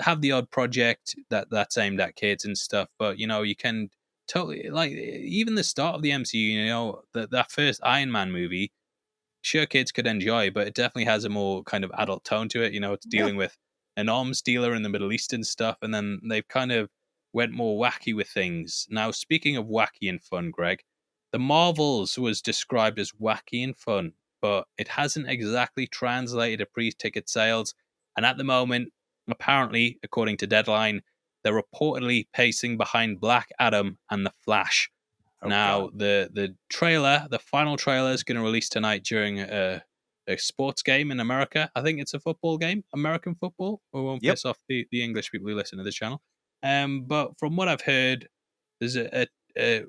have the odd project that's aimed at kids and stuff. But you can totally like even the start of the MCU. That first Iron Man movie, sure kids could enjoy, but it definitely has a more kind of adult tone to it. It's Yeah. dealing with an arms dealer in the Middle East and stuff, and then they've kind of went more wacky with things. Now, speaking of wacky and fun, Greg, the Marvels was described as wacky and fun, but it hasn't exactly translated to pre-ticket sales. And at the moment, apparently, according to Deadline, they're reportedly pacing behind Black Adam and The Flash. Oh Now, God. the final trailer is going to release tonight during a sports game in America. I think it's a football game, American football. We won't Yep. piss off the English people who listen to this channel. But from what I've heard, there's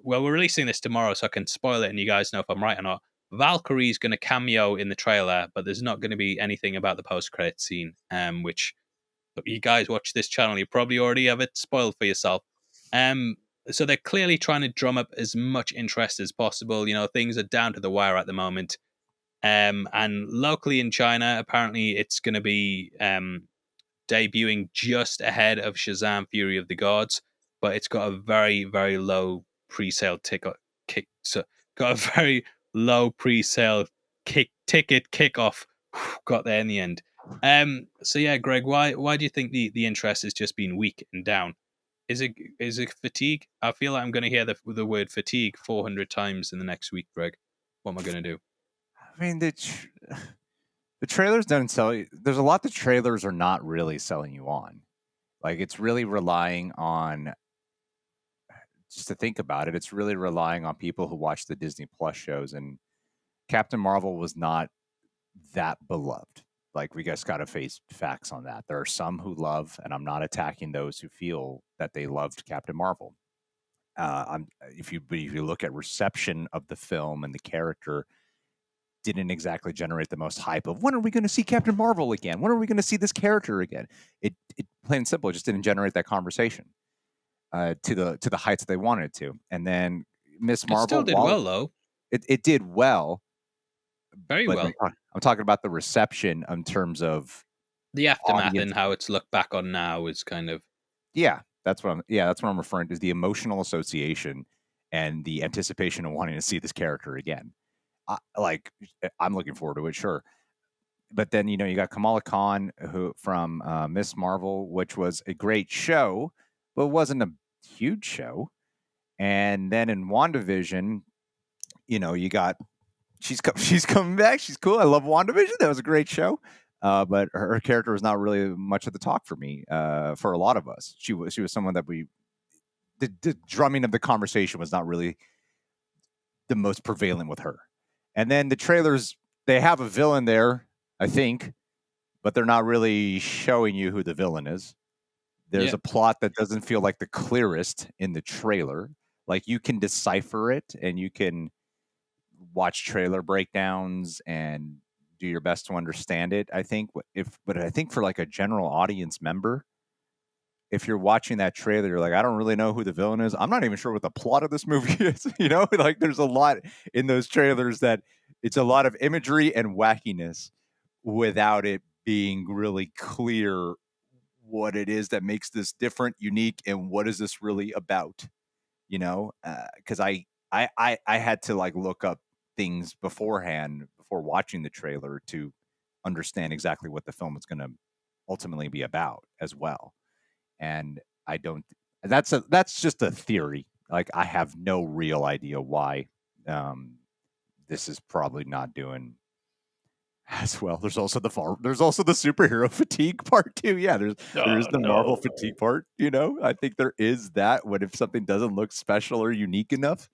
well, we're releasing this tomorrow, so I can spoil it, and you guys know if I'm right or not. Valkyrie's going to cameo in the trailer, but there's not going to be anything about the post-credit scene. Which Look, you guys watch this channel, you probably already have it spoiled for yourself. Um, so they're clearly trying to drum up as much interest as possible. Things are down to the wire at the moment. And locally in China, apparently it's going to be debuting just ahead of Shazam: Fury of the Gods, but it's got a very, very low pre-sale ticket kick, so got a very low pre-sale ticket kickoff. Got there in the end. So yeah, Greg, why do you think the interest has just been weak and down? Is it fatigue? I feel like I'm going to hear the word fatigue 400 times in the next week, Greg. What am I going to do? I mean, the trailers don't sell you. There's a lot the trailers are not really selling you on. Like, it's really relying on, just to think about it, it's really relying on people who watch the Disney Plus shows. And Captain Marvel was not that beloved. Like, we just got to face facts on that. There are some who love, and I'm not attacking those who feel that they loved Captain Marvel. If you look at reception of the film and the character, didn't exactly generate the most hype of when are we going to see Captain Marvel again? When are we going to see this character again? It plain and simple, it just didn't generate that conversation to the heights that they wanted it to. And then Miss Marvel, it still did well though. It did well, very but well. I'm talking about the reception in terms of the aftermath audience. And how it's looked back on now is kind of that's what I'm referring to, is the emotional association and the anticipation of wanting to see this character again. I'm looking forward to it, sure. But then, you got Kamala Khan from Miss Marvel, which was a great show, but wasn't a huge show. And then in WandaVision, you got she's coming back. She's cool. I love WandaVision. That was a great show. But her character was not really much of the talk for me. For a lot of us, she was someone that the drumming of the conversation was not really the most prevalent with her. And then the trailers, they have a villain there, I think, but they're not really showing you who the villain is. There's a plot that doesn't feel like the clearest in the trailer. Like, you can decipher it and you can watch trailer breakdowns and do your best to understand it, I think. But I think for like a general audience member, if you're watching that trailer, you're like, I don't really know who the villain is. I'm not even sure what the plot of this movie is. Like, there's a lot in those trailers that it's a lot of imagery and wackiness without it being really clear what it is that makes this different, unique, and what is this really about? Because I had to like look up things beforehand before watching the trailer to understand exactly what the film is going to ultimately be about as well. And I don't. That's just a theory. Like, I have no real idea why this is probably not doing as well. There's also the superhero fatigue part too. Yeah, there's the Marvel fatigue part. I think there is that. What if something doesn't look special or unique enough?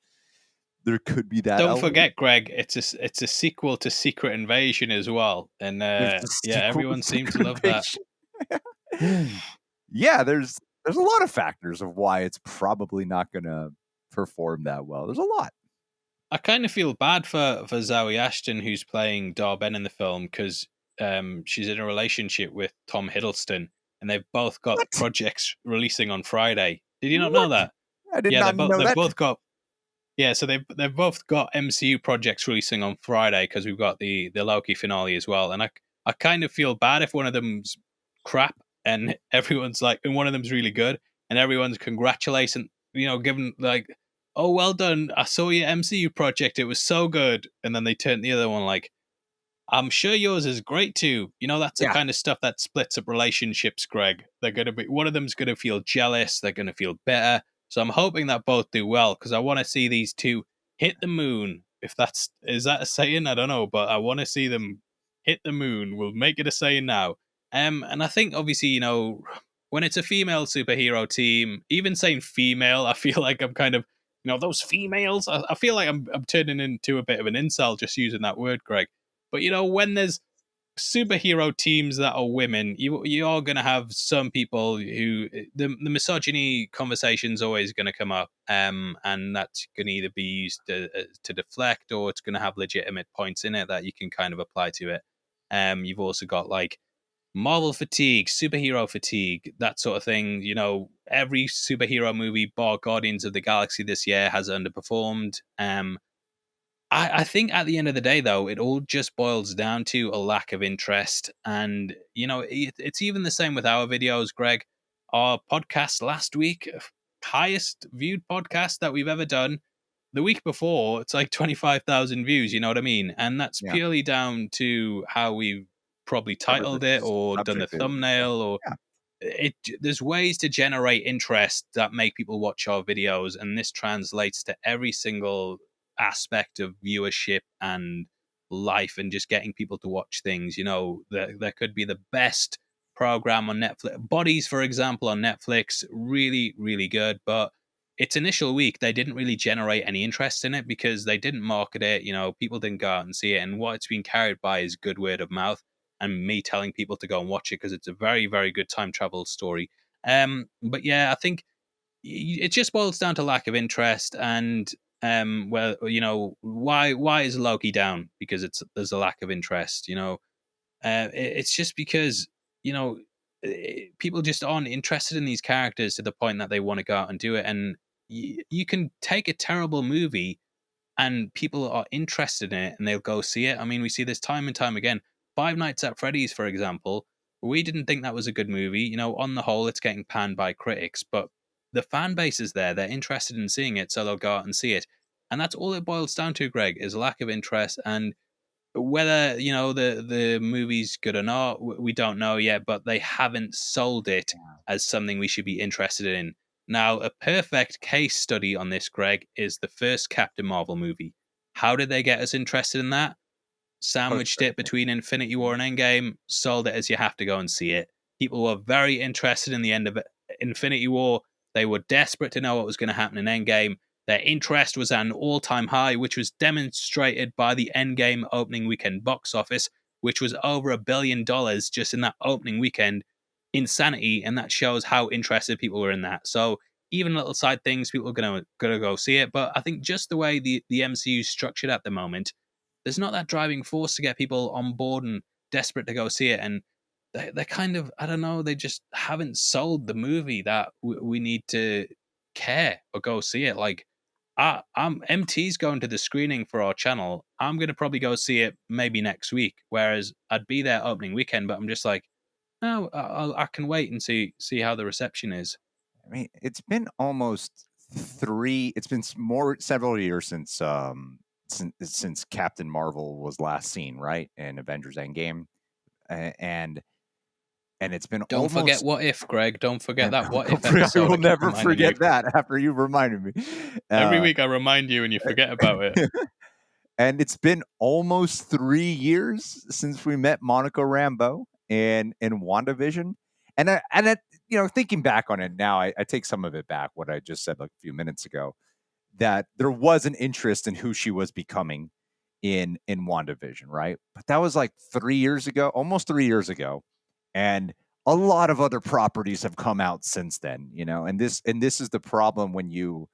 There could be that. Don't forget, Greg, it's a sequel to Secret Invasion as well, and everyone seemed to love that. Yeah, there's a lot of factors of why it's probably not going to perform that well. There's a lot. I kind of feel bad for Zoe Ashton, who's playing Dar-Ben in the film, because she's in a relationship with Tom Hiddleston, and they've both got projects releasing on Friday. Did you not know that? I did not know that. They've both got. Yeah, so they've both got MCU projects releasing on Friday, because we've got the Loki finale as well, and I kind of feel bad if one of them's crap and everyone's like, and one of them's really good, and everyone's congratulating, giving like, oh, well done, I saw your MCU project, it was so good, and then they turn the other one like, I'm sure yours is great too. That's the kind of stuff that splits up relationships, Greg. They're going to be, one of them's going to feel jealous, they're going to feel better. So I'm hoping that both do well, because I want to see these two hit the moon. Is that a saying? I don't know, but I want to see them hit the moon. We'll make it a saying now. And I think obviously, when it's a female superhero team, even saying female, I feel like I'm kind of, those females. I feel like I'm turning into a bit of an incel just using that word, Greg. But when there's superhero teams that are women, you are going to have some people who the misogyny conversation's always going to come up, and that's going to either be used to deflect, or it's going to have legitimate points in it that you can kind of apply to it. You've also got like Marvel fatigue, superhero fatigue, that sort of thing. Every superhero movie bar Guardians of the Galaxy this year has underperformed. I think at the end of the day, though, it all just boils down to a lack of interest. And, it's even the same with our videos, Greg. Our podcast last week, highest viewed podcast that we've ever done. The week before, it's like 25,000 views. You know what I mean? And that's Yeah. purely down to how we've probably Whatever titled it the or done the subject is. thumbnail or Yeah. there's ways to generate interest that make people watch our videos, and this translates to every single aspect of viewership and life and just getting people to watch things. There could be the best program on Netflix, Bodies, for example, on Netflix, really, really good, but its initial week they didn't really generate any interest in it because they didn't market it. People didn't go out and see it, and what it's been carried by is good word of mouth and me telling people to go and watch it because it's a very, very good time travel story. But yeah, I think it just boils down to lack of interest and why is Loki down? Because there's a lack of interest. It's just because you know people just aren't interested in these characters to the point that they want to go out and do it. And you can take a terrible movie and people are interested in it and they'll go see it. I mean, we see this time and time again. Five Nights at Freddy's, for example, we didn't think that was a good movie. On the whole, it's getting panned by critics, but the fan base is there. They're interested in seeing it, so they'll go out and see it. And that's all it boils down to, Greg, is lack of interest. And whether the movie's good or not, we don't know yet, but they haven't sold it as something we should be interested in. Now, a perfect case study on this, Greg, is the first Captain Marvel movie. How did they get us interested in that? Sandwiched it between Infinity War and Endgame, sold it as you have to go and see it. People were very interested in the end of Infinity War. They were desperate to know what was going to happen in Endgame. Their interest was at an all-time high, which was demonstrated by the Endgame opening weekend box office, which was over $1 billion just in that opening weekend. Insanity, and that shows how interested people were in that. So even little side things, people are gonna go see it. But I think just the way the MCU is structured at the moment, there's not that driving force to get people on board and desperate to go see it. And they're kind of, I don't know, they just haven't sold the movie that we need to care or go see it. Like, I'm MT's going to the screening for our channel. I'm going to probably go see it maybe next week. Whereas I'd be there opening weekend, but I'm just like, no, I can wait and see how the reception is. I mean, it's been almost it's been several years since Captain Marvel was last seen, right? In Avengers Endgame. And it's been Don't forget almost What If, Greg. Don't forget and that What If I episode. will I keep never reminding you. forget that after you reminded me. Every week I remind you and you forget about it. And it's been almost 3 years since we met Monica Rambeau in WandaVision. Thinking back on it now, I take some of it back, what I just said like a few minutes ago, that there was an interest in who she was becoming in WandaVision, right? But that was like 3 years ago, almost 3 years ago. And a lot of other properties have come out since then, and this is the problem when you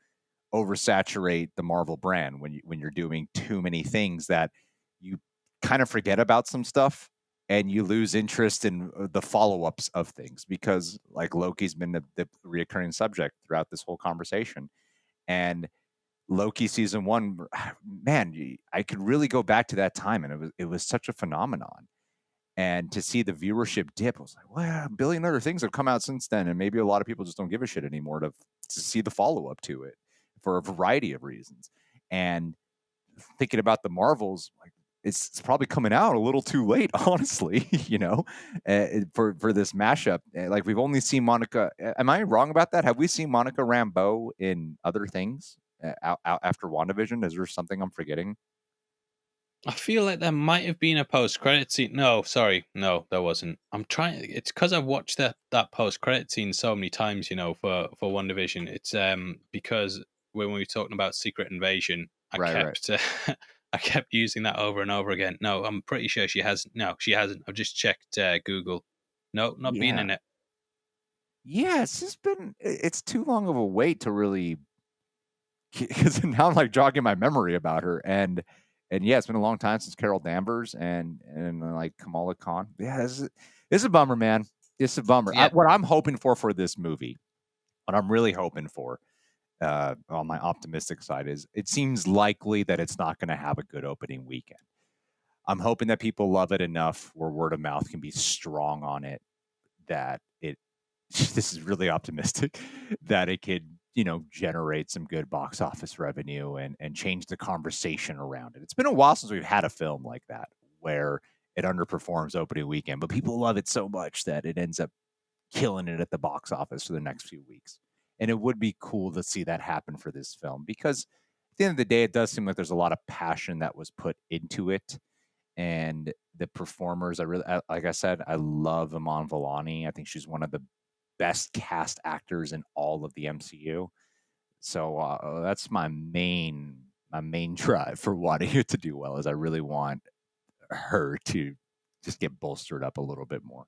oversaturate the Marvel brand, when you're doing too many things that you kind of forget about some stuff and you lose interest in the follow-ups of things, because like Loki's been the reoccurring subject throughout this whole conversation. And Loki season 1, man, I could really go back to that time, and it was such a phenomenon. And to see the viewership dip, I was like, well, a billion other things have come out since then, and maybe a lot of people just don't give a shit anymore to see the follow-up to it for a variety of reasons. And thinking about the Marvels, like it's probably coming out a little too late, honestly, for this mashup. Like, we've only seen Monica. Am I wrong about that? Have we seen Monica Rambeau in other things out after WandaVision? Is there something I'm forgetting? I feel like there might have been a post-credit scene. No, sorry, no, there wasn't. I'm trying. It's because I've watched that post-credit scene so many times, for WandaVision. It's because when we were talking about Secret Invasion, I Right. kept I kept using that over and over again. No, I'm pretty sure she hasn't. No, she hasn't. I've just checked Google. No, not being Yeah. in it. Yeah, it's too long of a wait to really, because now I'm like jogging my memory about her. And yeah, it's been a long time since Carol Danvers and like Kamala Khan. Yeah, it's a bummer, man. It's a bummer. Yeah, What I'm hoping for this movie, what I'm really hoping for, on my optimistic side, is it seems likely that it's not going to have a good opening weekend. I'm hoping that people love it enough where word of mouth can be strong on it, that it this is really optimistic, that it could generate some good box office revenue and change the conversation around it. It's been a while since we've had a film like that where it underperforms opening weekend, but people love it so much that it ends up killing it at the box office for the next few weeks. And it would be cool to see that happen for this film because at the end of the day, it does seem like there's a lot of passion that was put into it. And the performers, like I said, I love Iman Vellani. I think she's one of the best cast actors in all of the MCU. So that's my main drive for wanting it to do well. Is I really want her to just get bolstered up a little bit more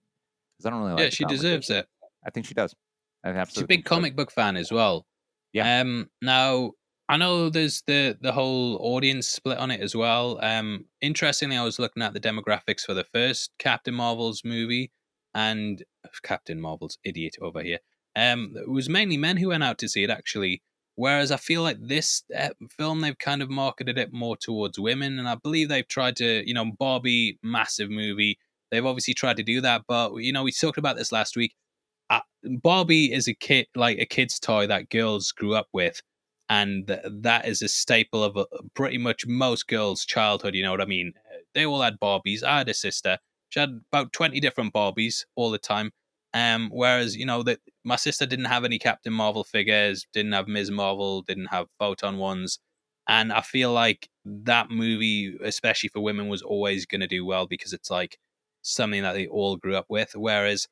because I don't really Yeah, like the she deserves conversation. it. I think she does. I She's a absolutely big think she does. comic book fan as well. Yeah. Now I know there's the whole audience split on it as well. Interestingly, I was looking at the demographics for the first Captain Marvel's movie, and Captain Marvel's idiot over here. It was mainly men who went out to see it actually. Whereas I feel like this film, they've kind of marketed it more towards women, and I believe they've tried to, Barbie, massive movie. They've obviously tried to do that, but we talked about this last week. Barbie is like a kid's toy that girls grew up with, and that is a staple of pretty much most girls' childhood. You know what I mean? They all had Barbies. I had a sister; she had about 20 different Barbies all the time. Whereas that my sister didn't have any Captain Marvel figures, didn't have Ms. Marvel, didn't have Photon ones, and I feel like that movie, especially for women, was always going to do well because it's like something that they all grew up with. Whereas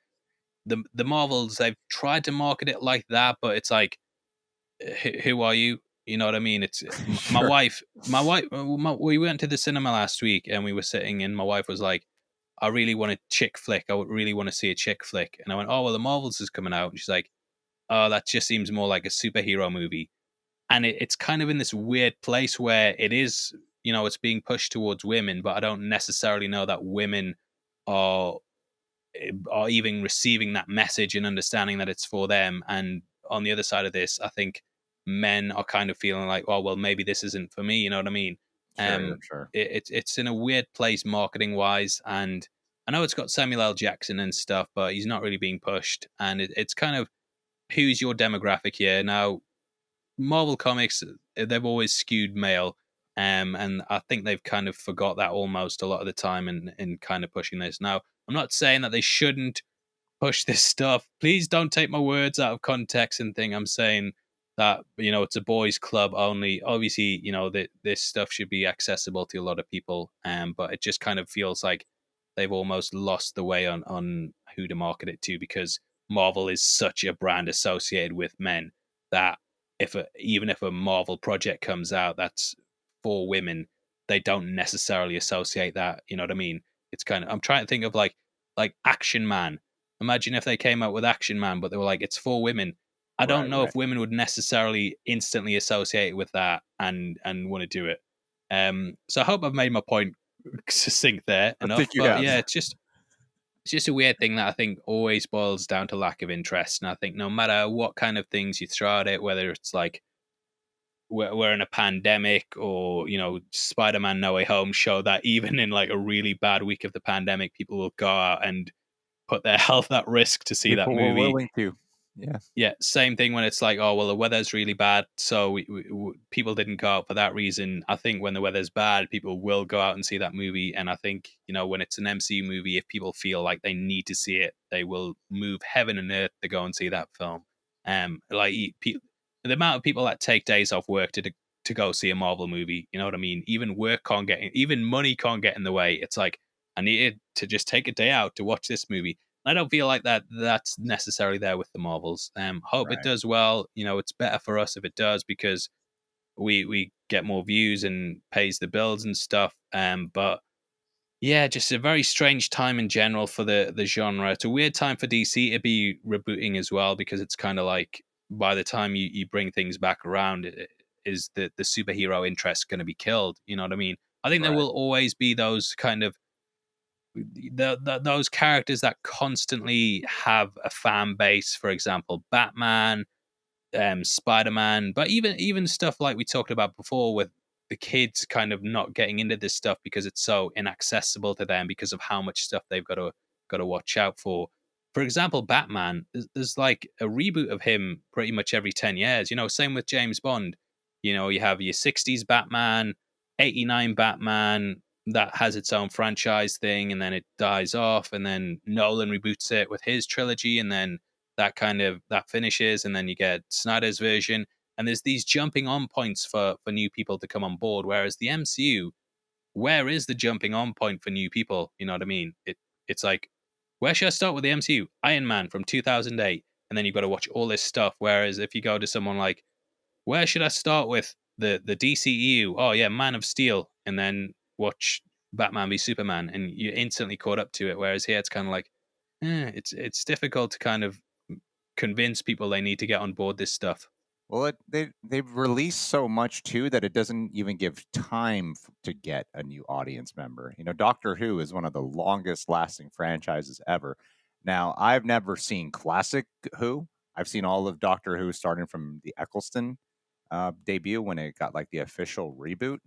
the Marvels, they've tried to market it like that, but it's like, who are you? You know what I mean? It's my Sure. wife. We went to the cinema last week and we were sitting, and my wife was like, "I really want a chick flick. I would really want to see a chick flick." And I went, "Oh well, the Marvels is coming out." And she's like, "Oh, that just seems more like a superhero movie." And it's kind of in this weird place where it is, it's being pushed towards women, but I don't necessarily know that women are are even receiving that message and understanding that it's for them. And on the other side of this, I think men are kind of feeling like, oh, well, maybe this isn't for me. You know what I mean? Sure. Sure. It's in a weird place marketing wise, and I know it's got Samuel L. Jackson and stuff, but he's not really being pushed. And it's kind of who's your demographic here now. Marvel Comics, they've always skewed male. And I think they've kind of forgot that almost a lot of the time in kind of pushing this. Now, I'm not saying that they shouldn't push this stuff. Please don't take my words out of context and think I'm saying that it's a boys' club only. Obviously, that this stuff should be accessible to a lot of people. But it just kind of feels like they've almost lost the way on who to market it to because Marvel is such a brand associated with men that even if a Marvel project comes out that's for women, they don't necessarily associate that. You know what I mean? It's kind of I'm trying to think of like Action Man. Imagine if they came out with Action Man, but they were like, it's for women. I don't Right. know Right. if women would necessarily instantly associate it with that and want to do it. So I hope I've made my point succinct there I enough. think you But have. yeah, it's just a weird thing that I think always boils down to lack of interest. And I think no matter what kind of things you throw at it, whether it's like we're in a pandemic or Spider-Man No Way Home show that even in like a really bad week of the pandemic, people will go out and put their health at risk to see that People were movie. willing to. Yeah. Yeah, same thing when it's like, oh well, the weather's really bad, so people didn't go out for that reason. I think when the weather's bad, people will go out and see that movie, and I think when it's an MCU movie, if people feel like they need to see it, they will move heaven and earth to go and see that film. The amount of people that take days off work to go see a Marvel movie, you know what I mean? Even work can't get, even money can't get in the way. It's like I needed to just take a day out to watch this movie. I don't feel like that's necessarily there with the Marvels. Hope it Right. does well. It's better for us if it does because we get more views and pays the bills and stuff. But yeah, just a very strange time in general for the genre. It's a weird time for DC to be rebooting as well because it's kind of like by the time you bring things back around, is the superhero interest going to be killed? You know what I mean? I think there Right. will always be those kind of those characters that constantly have a fan base. For example, Batman, Spider-Man, but even stuff like we talked about before with the kids kind of not getting into this stuff because it's so inaccessible to them because of how much stuff they've got to watch out for. for example, Batman, there's like a reboot of him pretty much every 10 years. Same with James Bond. You have your 60s Batman, 89 Batman that has its own franchise thing, and then it dies off, and then Nolan reboots it with his trilogy, and then that finishes, and then you get Snyder's version. And there's these jumping on points for new people to come on board. Whereas the MCU, where is the jumping on point for new people? You know what I mean? It's like, where should I start with the MCU? Iron Man from 2008, and then you've got to watch all this stuff. Whereas if you go to someone like, where should I start with the DCEU? Oh yeah, Man of Steel, and then watch Batman v Superman, and you're instantly caught up to it. Whereas here it's kind of like, it's difficult to kind of convince people they need to get on board this stuff. Well, they've released so much too that it doesn't even give time to get a new audience member. Doctor Who is one of the longest lasting franchises ever. Now, I've never seen classic Who. I've seen all of Doctor Who starting from the Eccleston debut when it got like the official reboot.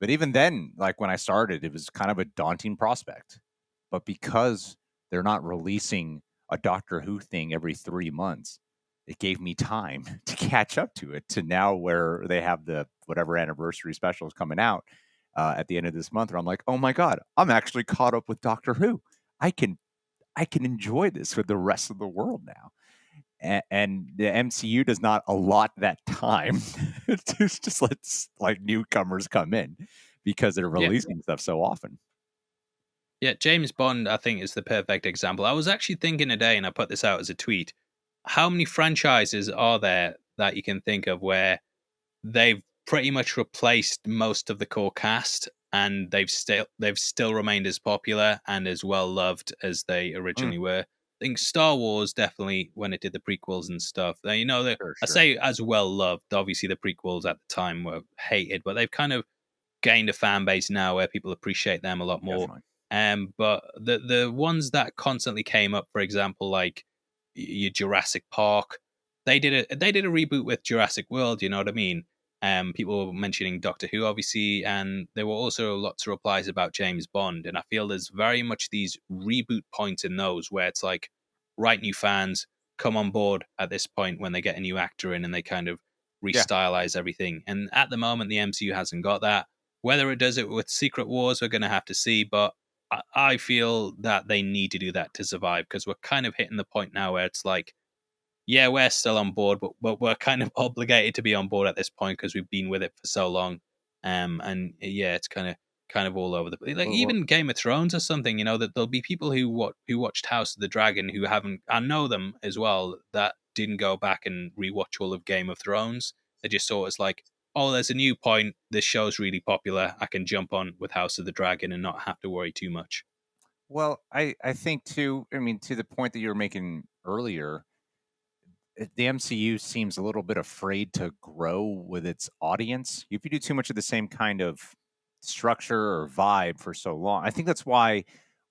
But even then, like when I started, it was kind of a daunting prospect. But because they're not releasing a Doctor Who thing every 3 months, it gave me time to catch up to it, to now where they have the whatever anniversary specials coming out at the end of this month, where I'm like, oh my God, I'm actually caught up with Doctor Who. I can enjoy this for the rest of the world now. And the MCU does not allot that time to just let like newcomers come in because they're Yeah. releasing stuff so often. Yeah, James Bond, I think, is the perfect example. I was actually thinking today, and I put this out as a tweet. How many franchises are there that you can think of where they've pretty much replaced most of the core cast, and they've still remained as popular and as well loved as they Mm, originally were? I think Star Wars definitely, when it did the prequels and stuff. sure, I sure. say as well loved. Obviously, the prequels at the time were hated, but they've kind of gained a fan base now where people appreciate them a lot more. Definitely. But the ones that constantly came up, for example, like your Jurassic Park, they did a reboot with Jurassic World. You know what I mean? People were mentioning Doctor Who, obviously, and there were also lots of replies about James Bond. And I feel there's very much these reboot points in those where it's like, right, new fans come on board at this point when they get a new actor in and they kind of Yeah. restylize everything. And at the moment, the MCU hasn't got that. Whether it does it with Secret Wars, we're going to have to see. But I feel that they need to do that to survive, because we're kind of hitting the point now where it's like, yeah, we're still on board, but we're kind of obligated to be on board at this point because we've been with it for so long. And yeah, it's kind of all over the place. Like Well, even Game of Thrones or something, that there'll be people who watched House of the Dragon who haven't. I know them as well, that didn't go back and rewatch all of Game of Thrones. They just saw it as like, oh, there's a new point. This show's really popular. I can jump on with House of the Dragon and not have to worry too much. I think too. I mean, to the point that you were making earlier, the MCU seems a little bit afraid to grow with its audience. If you do too much of the same kind of structure or vibe for so long, I think that's why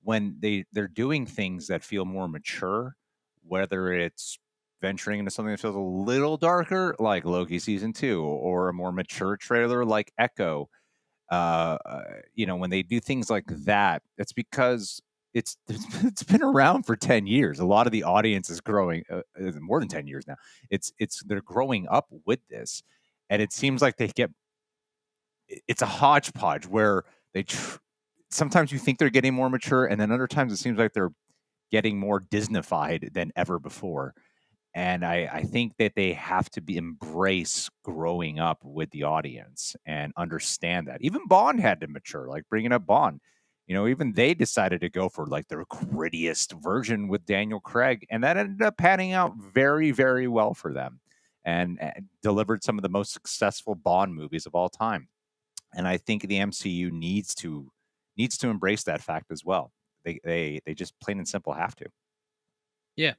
when they're doing things that feel more mature, whether it's venturing into something that feels a little darker, like Loki season 2, or a more mature trailer like Echo, when they do things like that, it's because it's been around for 10 years. A lot of the audience is growing, more than 10 years now. They're growing up with this, and it seems like it's a hodgepodge where sometimes you think they're getting more mature, and then other times it seems like they're getting more Disneyfied than ever before. And I think that they have to embrace growing up with the audience and understand that. Even Bond had to mature, like bringing up Bond. Even they decided to go for like their grittiest version with Daniel Craig, and that ended up panning out very, very well for them, and delivered some of the most successful Bond movies of all time. And I think the MCU needs to embrace that fact as well. They just plain and simple have to. Yeah.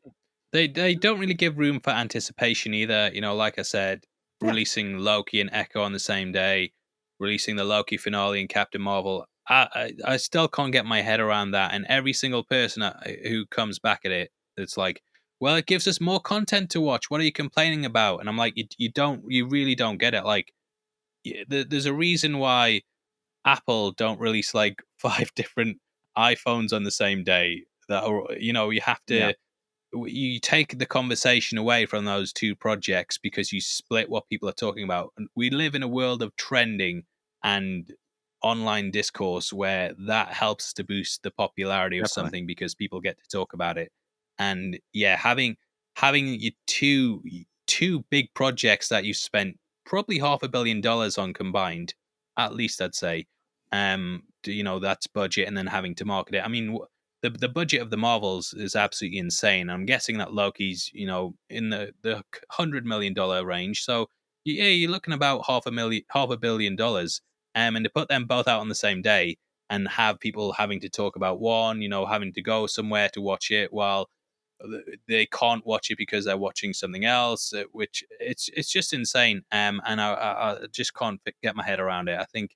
They don't really give room for anticipation either. Like I said, Yeah. releasing Loki and Echo on the same day, releasing the Loki finale and Captain Marvel. I still can't get my head around that. And every single person who comes back at it, it's like, well, it gives us more content to watch. What are you complaining about? And I'm like, you really don't get it. Like, there's a reason why Apple don't release like five different iPhones on the same day. That are, you have Yeah. to you take the conversation away from those two projects because you split what people are talking about. And we live in a world of trending and online discourse where that helps to boost the popularity of Definitely. something because people get to talk about it. And yeah, having you two big projects that you spent probably $500 million on combined, at least I'd say. That's budget, and then having to market it. I mean, the budget of the Marvels is absolutely insane. I'm guessing that Loki's in the $100 million range. So yeah, you're looking about $500 million. And to put them both out on the same day and have people having to talk about one, having to go somewhere to watch it while they can't watch it because they're watching something else, which it's just insane. And I just can't get my head around it. I think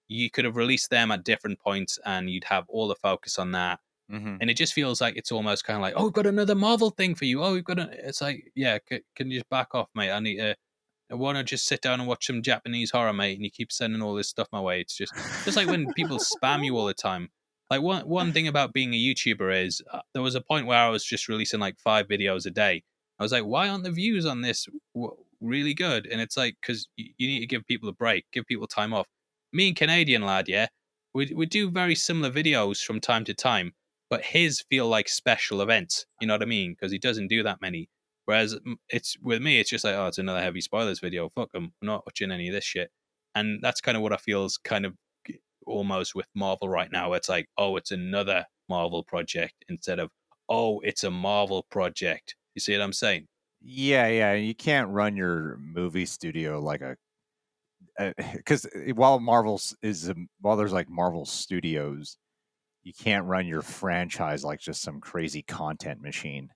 you could have released them at different points, and you'd have all the focus on that. Hmm. And it just feels like it's almost kind of like, oh, we've got another Marvel thing for you. Oh, we've got it's like, yeah, can you just back off, mate? I want to just sit down and watch some Japanese horror, mate. And you keep sending all this stuff my way. It's just like when people spam you all the time. Like one thing about being a YouTuber is there was a point where I was just releasing like 5 videos a day. I was like, why aren't the views on this really good? And it's like, because you need to give people a break, give people time off. Me and Canadian lad, yeah, we do very similar videos from time to time, but his feel like special events. You know what I mean? Because he doesn't do that many. Whereas it's with me, it's just like, oh, it's another heavy spoilers video. Fuck them. I'm not watching any of this shit. And that's kind of what I feel is kind of almost with Marvel right now. It's like, oh, it's another Marvel project instead of, oh, it's a Marvel project. You see what I'm saying? Yeah, yeah. You can't run your movie studio like a because while while there's like Marvel Studios, you can't run your franchise like just some crazy content machine.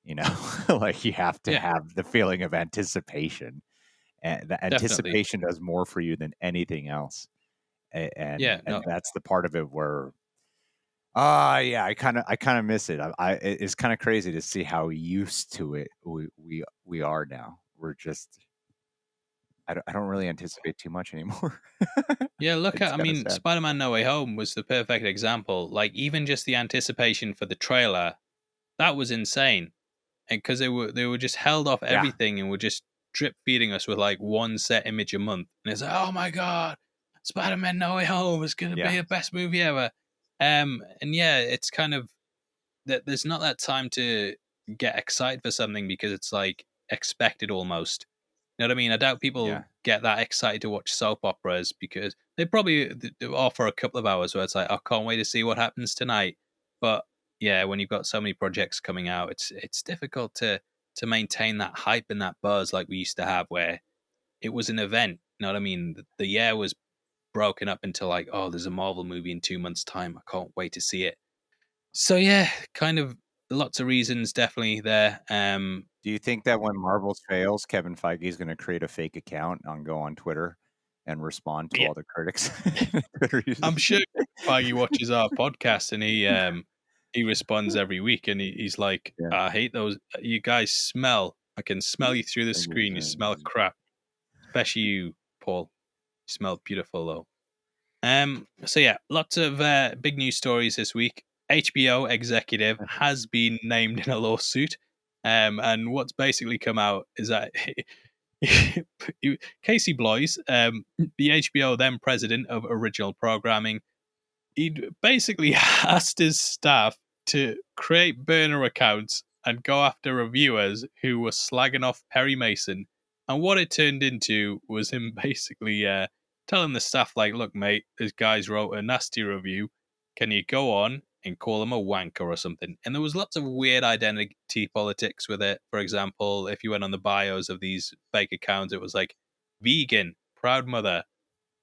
You know, like you have to Yeah, have the feeling of anticipation, and the definitely. anticipation does more for you than anything else. Yeah, And no, that's the part of it where yeah, I kind of miss it. It's kind of crazy to see how used to it we are now. We're just I don't really anticipate too much anymore. yeah, It's I kind of mean, sad. Spider Man No Way Home was the perfect example. Like, even just the anticipation for the trailer, that was insane. And because they were just held off Yeah, everything and were just drip feeding us with like one set image a month, and it's like, oh my god, Spider-Man No Way Home is gonna yeah, be the best movie ever. And yeah, it's kind of that there's not that time to get excited for something because it's like expected almost. You know what I mean? I doubt people yeah. get that excited to watch soap operas because they probably are for a couple of hours where it's like, I can't wait to see what happens tonight. But yeah, when you've got so many projects coming out, it's difficult to maintain that hype and that buzz like we used to have, where it was an event. You know what I mean? The year was broken up into like, oh, there's a Marvel movie in 2 months' time. I can't wait to see it. So yeah, kind of lots of reasons definitely there. Do you think that when Marvel's fails, Kevin Feige is going to create a fake account and go on Twitter and respond to Yeah, all the critics? Twitter I'm users. sure Feige watches our podcast and he responds every week and he's like, Yeah. I hate those. You guys smell. I can smell you through the screen. You smell crap, especially you, Paul. You smell beautiful though. So yeah, lots of big news stories this week. HBO executive has been named in a lawsuit. And what's basically come out is that Casey Bloys, the HBO then president of original programming, he'd basically asked his staff to create burner accounts and go after reviewers who were slagging off Perry Mason. And what it turned into was him basically telling the staff, like, look, mate, this guy's wrote a nasty review. Can you go on and call him a wanker or something? And there was lots of weird identity politics with it. For example, if you went on the bios of these fake accounts, it was like vegan, proud mother.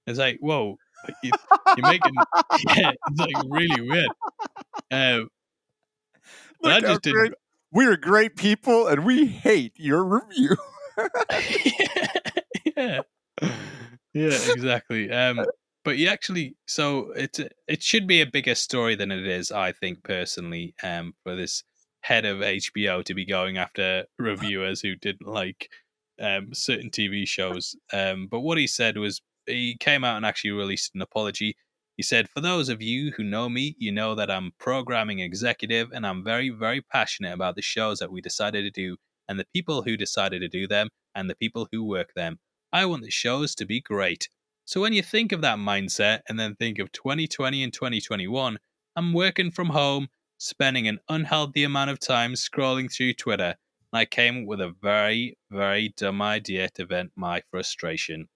It's like, whoa, you, you're making, yeah, it's like really weird. Um, and I Look how just didn't. great. We're great people and we hate your review. Yeah, yeah, exactly. But you actually, so it should be a bigger story than it is, I think personally. For this head of HBO to be going after reviewers who didn't like certain TV shows. But what he said was he came out and actually released an apology. He said, "For those of you who know me, you know that I'm programming executive and I'm very, very passionate about the shows that we decided to do and the people who decided to do them and the people who work them. I want the shows to be great." So when you think of that mindset and then think of 2020 and 2021, I'm working from home, spending an unhealthy amount of time scrolling through Twitter, and I came up with a very, very dumb idea to vent my frustration.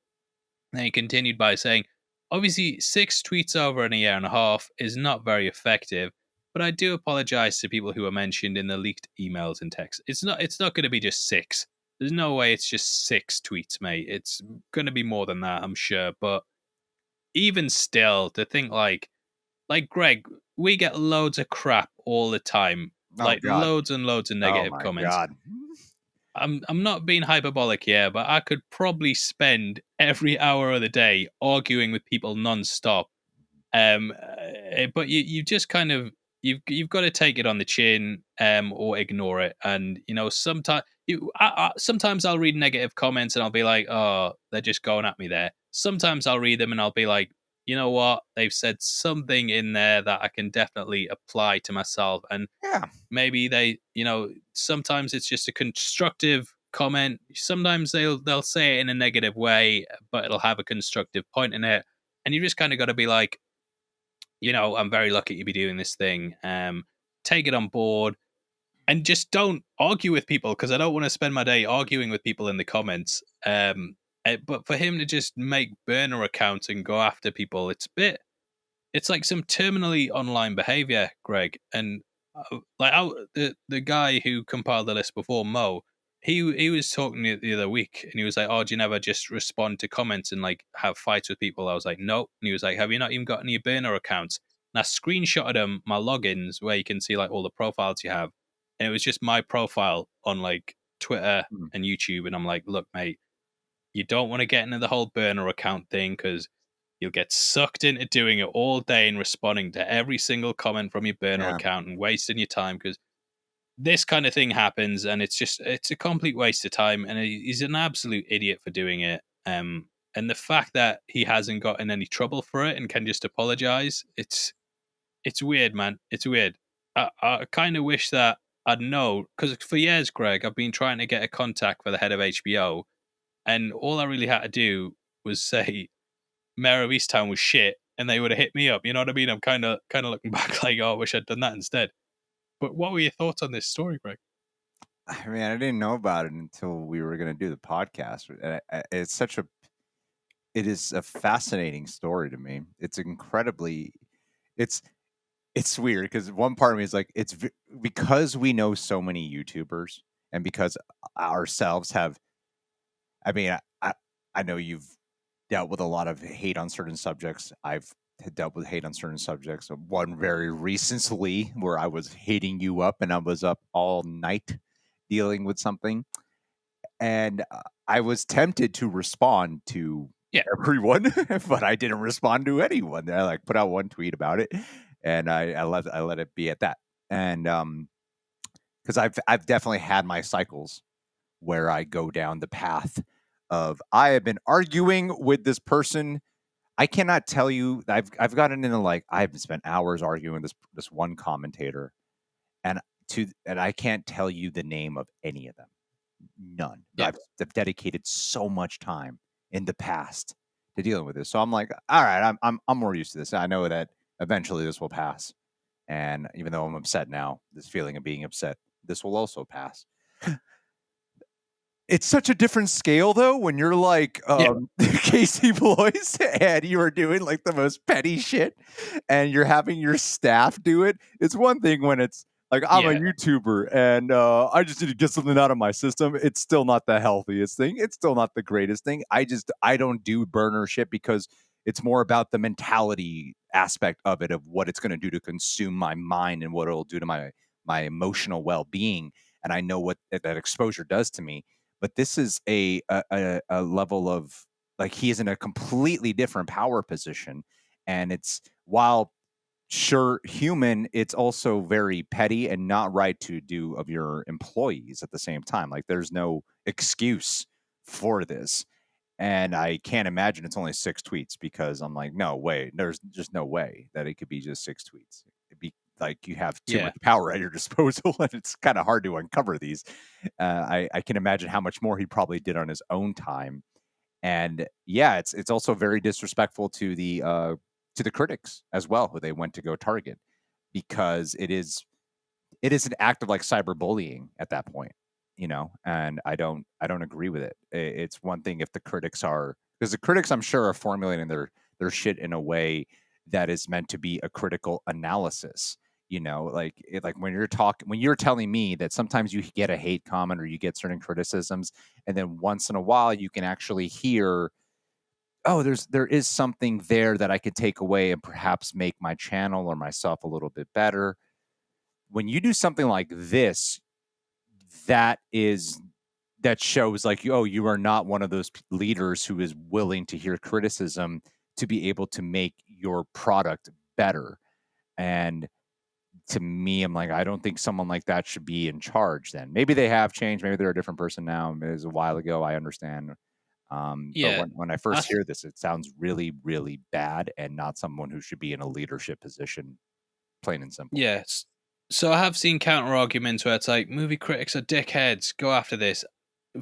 And he continued by saying, "Obviously, 6 tweets over in a year and a half is not very effective, but I do apologize to people who are mentioned in the leaked emails and texts. It's not going to be just 6. There's no way it's just 6 tweets, mate. It's going to be more than that, I'm sure. But even still, to think like Greg, we get loads of crap all the time, Oh like God. loads and loads of Oh negative my comments. God. I'm not being hyperbolic here, but I could probably spend every hour of the day arguing with people nonstop. But you just kind of you've got to take it on the chin, or ignore it. And sometimes I'll read negative comments and I'll be like, oh, they're just going at me there. Sometimes I'll read them and I'll be like, you know what, they've said something in there that I can definitely apply to myself, and Yeah. maybe sometimes it's just a constructive comment. Sometimes they'll say it in a negative way, but it'll have a constructive point in it, and you just kind of got to be like, I'm very lucky to be doing this thing. Take it on board and just don't argue with people, because I don't want to spend my day arguing with people in the comments. But for him to just make burner accounts and go after people, it's like some terminally online behavior, Greg. And the guy who compiled the list before, Mo, he was talking the other week, and he was like, "Oh, do you never just respond to comments and like have fights with people?" I was like, "No." And he was like, "Have you not even got any burner accounts?" And I screenshotted him my logins where you can see like all the profiles you have, and it was just my profile on like Twitter Mm. and YouTube. And I'm like, "Look, mate, you don't want to get into the whole burner account thing, because you'll get sucked into doing it all day and responding to every single comment from your burner Yeah. account and wasting your time, because this kind of thing happens and it's a complete waste of time, and he's an absolute idiot for doing it. And the fact that he hasn't gotten any trouble for it and can just apologize, it's weird, man. It's weird. I kind of wish that I'd know, because for years, Greg, I've been trying to get a contact for the head of HBO, and all I really had to do was say Mayor of Easttown was shit, and they would have hit me up. You know what I mean? I'm kind of looking back like, oh, I wish I'd done that instead. But what were your thoughts on this story, Greg? I mean, I didn't know about it until we were going to do the podcast. It is a fascinating story to me. It's it's weird because one part of me is like, because we know so many YouTubers and because ourselves have, I mean, I know you've dealt with a lot of hate on certain subjects. I've dealt with hate on certain subjects. One very recently where I was hitting you up and I was up all night dealing with something. And I was tempted to respond to Yeah, everyone, but I didn't respond to anyone. I like put out one tweet about it, and I let it be at that. And because I've definitely had my cycles where I go down the path of I have been arguing with this person. I cannot tell you. I've gotten into like I've spent hours arguing with this one commentator, and and I can't tell you the name of any of them. None. yeah, I've dedicated so much time in the past to dealing with this. So I'm like, all right, I'm more used to this. I know that eventually this will pass. And even though I'm upset now, this feeling of being upset, this will also pass. It's such a different scale though when you're like yeah, Casey Boys and you are doing like the most petty shit and you're having your staff do it. It's one thing when it's like I'm a yeah, YouTuber and I just need to get something out of my system. It's still not the healthiest thing. It's still not the greatest thing. I don't do burner shit because it's more about the mentality aspect of it, of what it's going to do to consume my mind and what it'll do to my emotional well-being. And I know what that exposure does to me, but this is a level of like he is in a completely different power position, and it's while sure human, it's also very petty and not right to do of your employees at the same time. Like there's no excuse for this, And I can't imagine it's only 6 tweets because I'm like, no way. There's just no way that it could be just 6 tweets. It'd be like you have too Yeah. much power at your disposal, and it's kind of hard to uncover these. I can imagine how much more he probably did on his own time. And yeah, it's also very disrespectful to the critics as well, who they went to go target, because it is an act of like cyberbullying at that point, and I don't agree with it. It's one thing if the critics are, because the critics, I'm sure, are formulating their shit in a way that is meant to be a critical analysis. Like when you're telling me that sometimes you get a hate comment or you get certain criticisms, and then once in a while you can actually hear, oh, there is something there that I could take away and perhaps make my channel or myself a little bit better. When you do something like this, that is that shows like, oh, you are not one of those leaders who is willing to hear criticism to be able to make your product better. And to me, I'm like, I don't think someone like that should be in charge. Then maybe they have changed, maybe they're a different person now. It was a while ago, I understand. But Yeah. when I I first th- hear this, it sounds really, really bad, and not someone who should be in a leadership position, plain and simple. Yes. So I have seen counter arguments where it's like movie critics are dickheads. Go after this.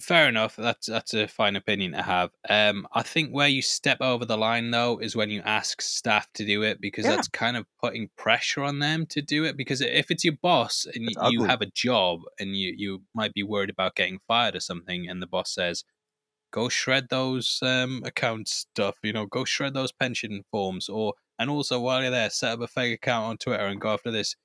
Fair enough. That's a fine opinion to have. I think where you step over the line though is when you ask staff to do it, because Yeah, that's kind of putting pressure on them to do it. Because if it's your boss and it's you ugly. have a job and you might be worried about getting fired or something, and the boss says, go shred those account stuff, go shred those pension forms, or and also while you're there, set up a fake account on Twitter and go after this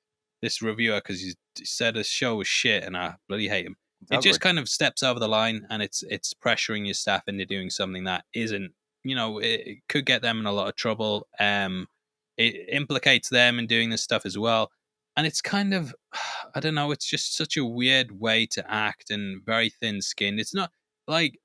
reviewer because he said his show was shit and I bloody hate him. It's It ugly. just kind of steps over the line, and it's pressuring your staff into doing something that isn't, it could get them in a lot of trouble. It implicates them in doing this stuff as well. And it's kind of, I don't know, it's just such a weird way to act and very thin skinned. It's not like,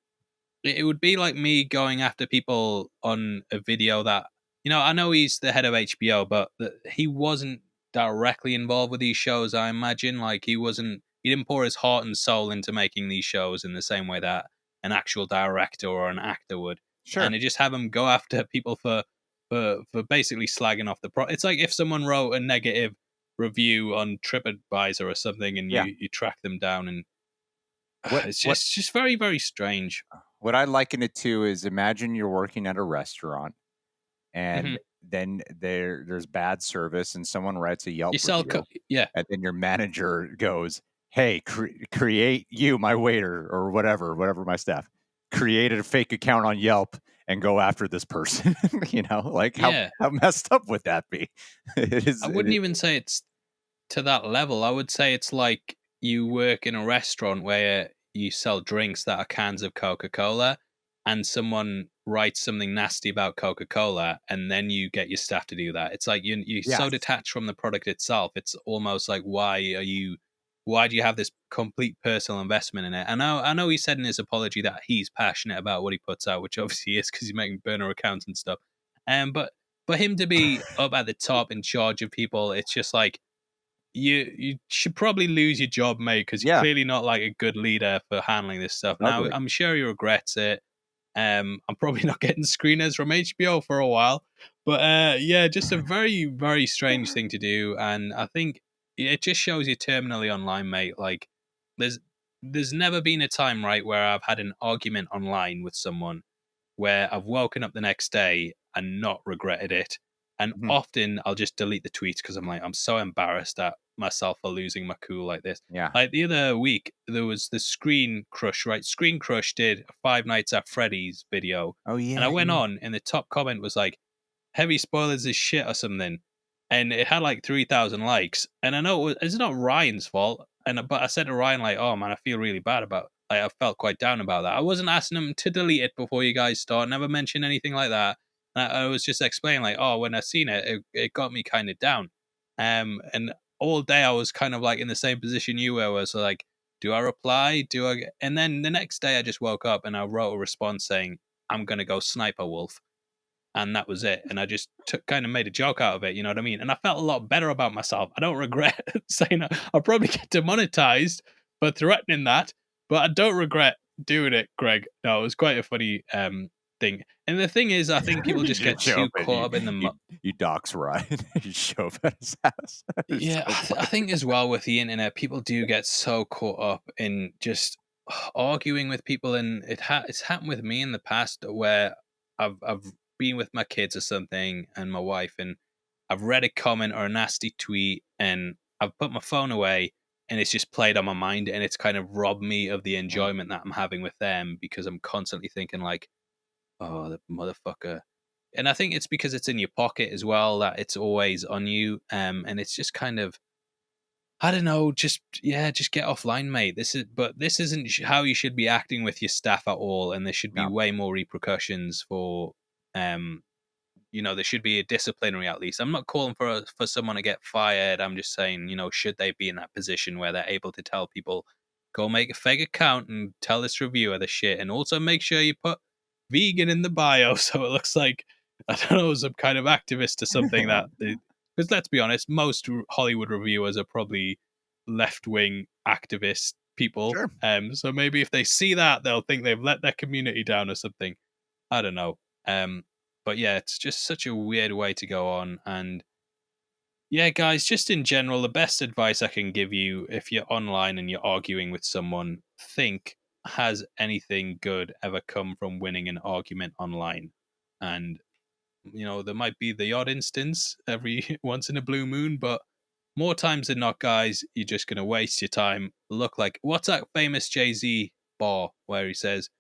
it would be like me going after people on a video that, I know he's the head of HBO, but he wasn't directly involved with these shows. I imagine, like, he didn't pour his heart and soul into making these shows in the same way that an actual director or an actor would. And Sure. to just have him go after people for basically slagging off the pro. It's like if someone wrote a negative review on TripAdvisor or something, and Yeah. you track them down, and What what it's just very very strange. what I liken it to is, imagine you're working at a restaurant, Hmm. and then there's bad service and someone writes a Yelp You sell, review, yeah, and then your manager goes, "Hey, create you, my waiter, or whatever my staff, created a fake account on Yelp and go after this person." Like yeah. how messed up would that be? It is. I It wouldn't is even say it's to that level. I would say it's like you work in a restaurant where you sell drinks that are cans of Coca Cola, and someone writes something nasty about Coca Cola, and then you get your staff to do that. It's like you're so yes, detached from the product itself. It's almost like, why do you have this complete personal investment in it? I know he said in his apology that he's passionate about what he puts out, which obviously he is because he's making burner accounts and stuff. But for him to be up at the top in charge of people, it's just like, you should probably lose your job, mate, because you're yeah, clearly not like a good leader for handling this stuff. it's Now, ugly. I'm sure he regrets it. I'm probably not getting screeners from HBO for a while, but yeah, just a very, very strange thing to do, and I think it just shows you terminally online, mate. Like, there's there's never been a time, right, where I've had an argument online with someone where I've woken up the next day and not regretted it. And Mhm. often I'll just delete the tweets because I'm like, I'm so embarrassed at myself for losing my cool like this. Yeah. Like the other week, there was the Screen Crush, right? Screen Crush did a Five Nights at Freddy's video. Oh And I yeah, went yeah. on, and the top comment was like, heavy spoilers is shit or something. And it had like 3,000 likes. And I know it's not Ryan's fault. But I said to Ryan, like, oh man, I feel really bad about, like, I felt quite down about that. I wasn't asking him to delete it before you guys start, never mentioned anything like that. I was just explaining, like, oh, when I seen it got me kind of down. And all day I was kind of like in the same position you were, was like, do I reply? And then the next day I just woke up and I wrote a response saying, I'm going to go sniper wolf, and that was it. And I just kind of made a joke out of it, you know what I mean? And I felt a lot better about myself. I don't regret saying that. I'll probably get demonetized for threatening that, but I don't regret doing it, Greg. No, it was quite a funny thing. And the thing is, I think people just get show too up and caught up in you dox Ryan. You show up at his house. It's Yeah, so I funny. think as well with the internet, people do get so caught up in just arguing with people, and it's happened with me in the past where I've been with my kids or something and my wife, and I've read a comment or a nasty tweet, and I've put my phone away, and it's just played on my mind, and it's kind of robbed me of the Mm. enjoyment that I'm having with them because I'm constantly thinking like, oh, the motherfucker. And I think it's because it's in your pocket as well that it's always on you, and it's just kind of, I don't know, just yeah, just get offline, mate. This isn't how you should be acting with your staff at all, and there should be No. way more repercussions for, um, there should be a disciplinary at least. I'm not calling for someone to get fired. I'm just saying, should they be in that position where they're able to tell people, go make a fake account and tell this reviewer the shit, and also make sure you put vegan in the bio so it looks like, I don't know, some kind of activist or something that because let's be honest, most Hollywood reviewers are probably left wing activist people. Sure. So maybe if they see that, they'll think they've let their community down or something. I don't know. But yeah, it's just such a weird way to go on. And yeah, guys, just in general, the best advice I can give you if you're online and you're arguing with someone, think, has anything good ever come from winning an argument online? And, there might be the odd instance every once in a blue moon, but more times than not, guys, you're just going to waste your time. Look like, what's that famous Jay-Z bar where he says,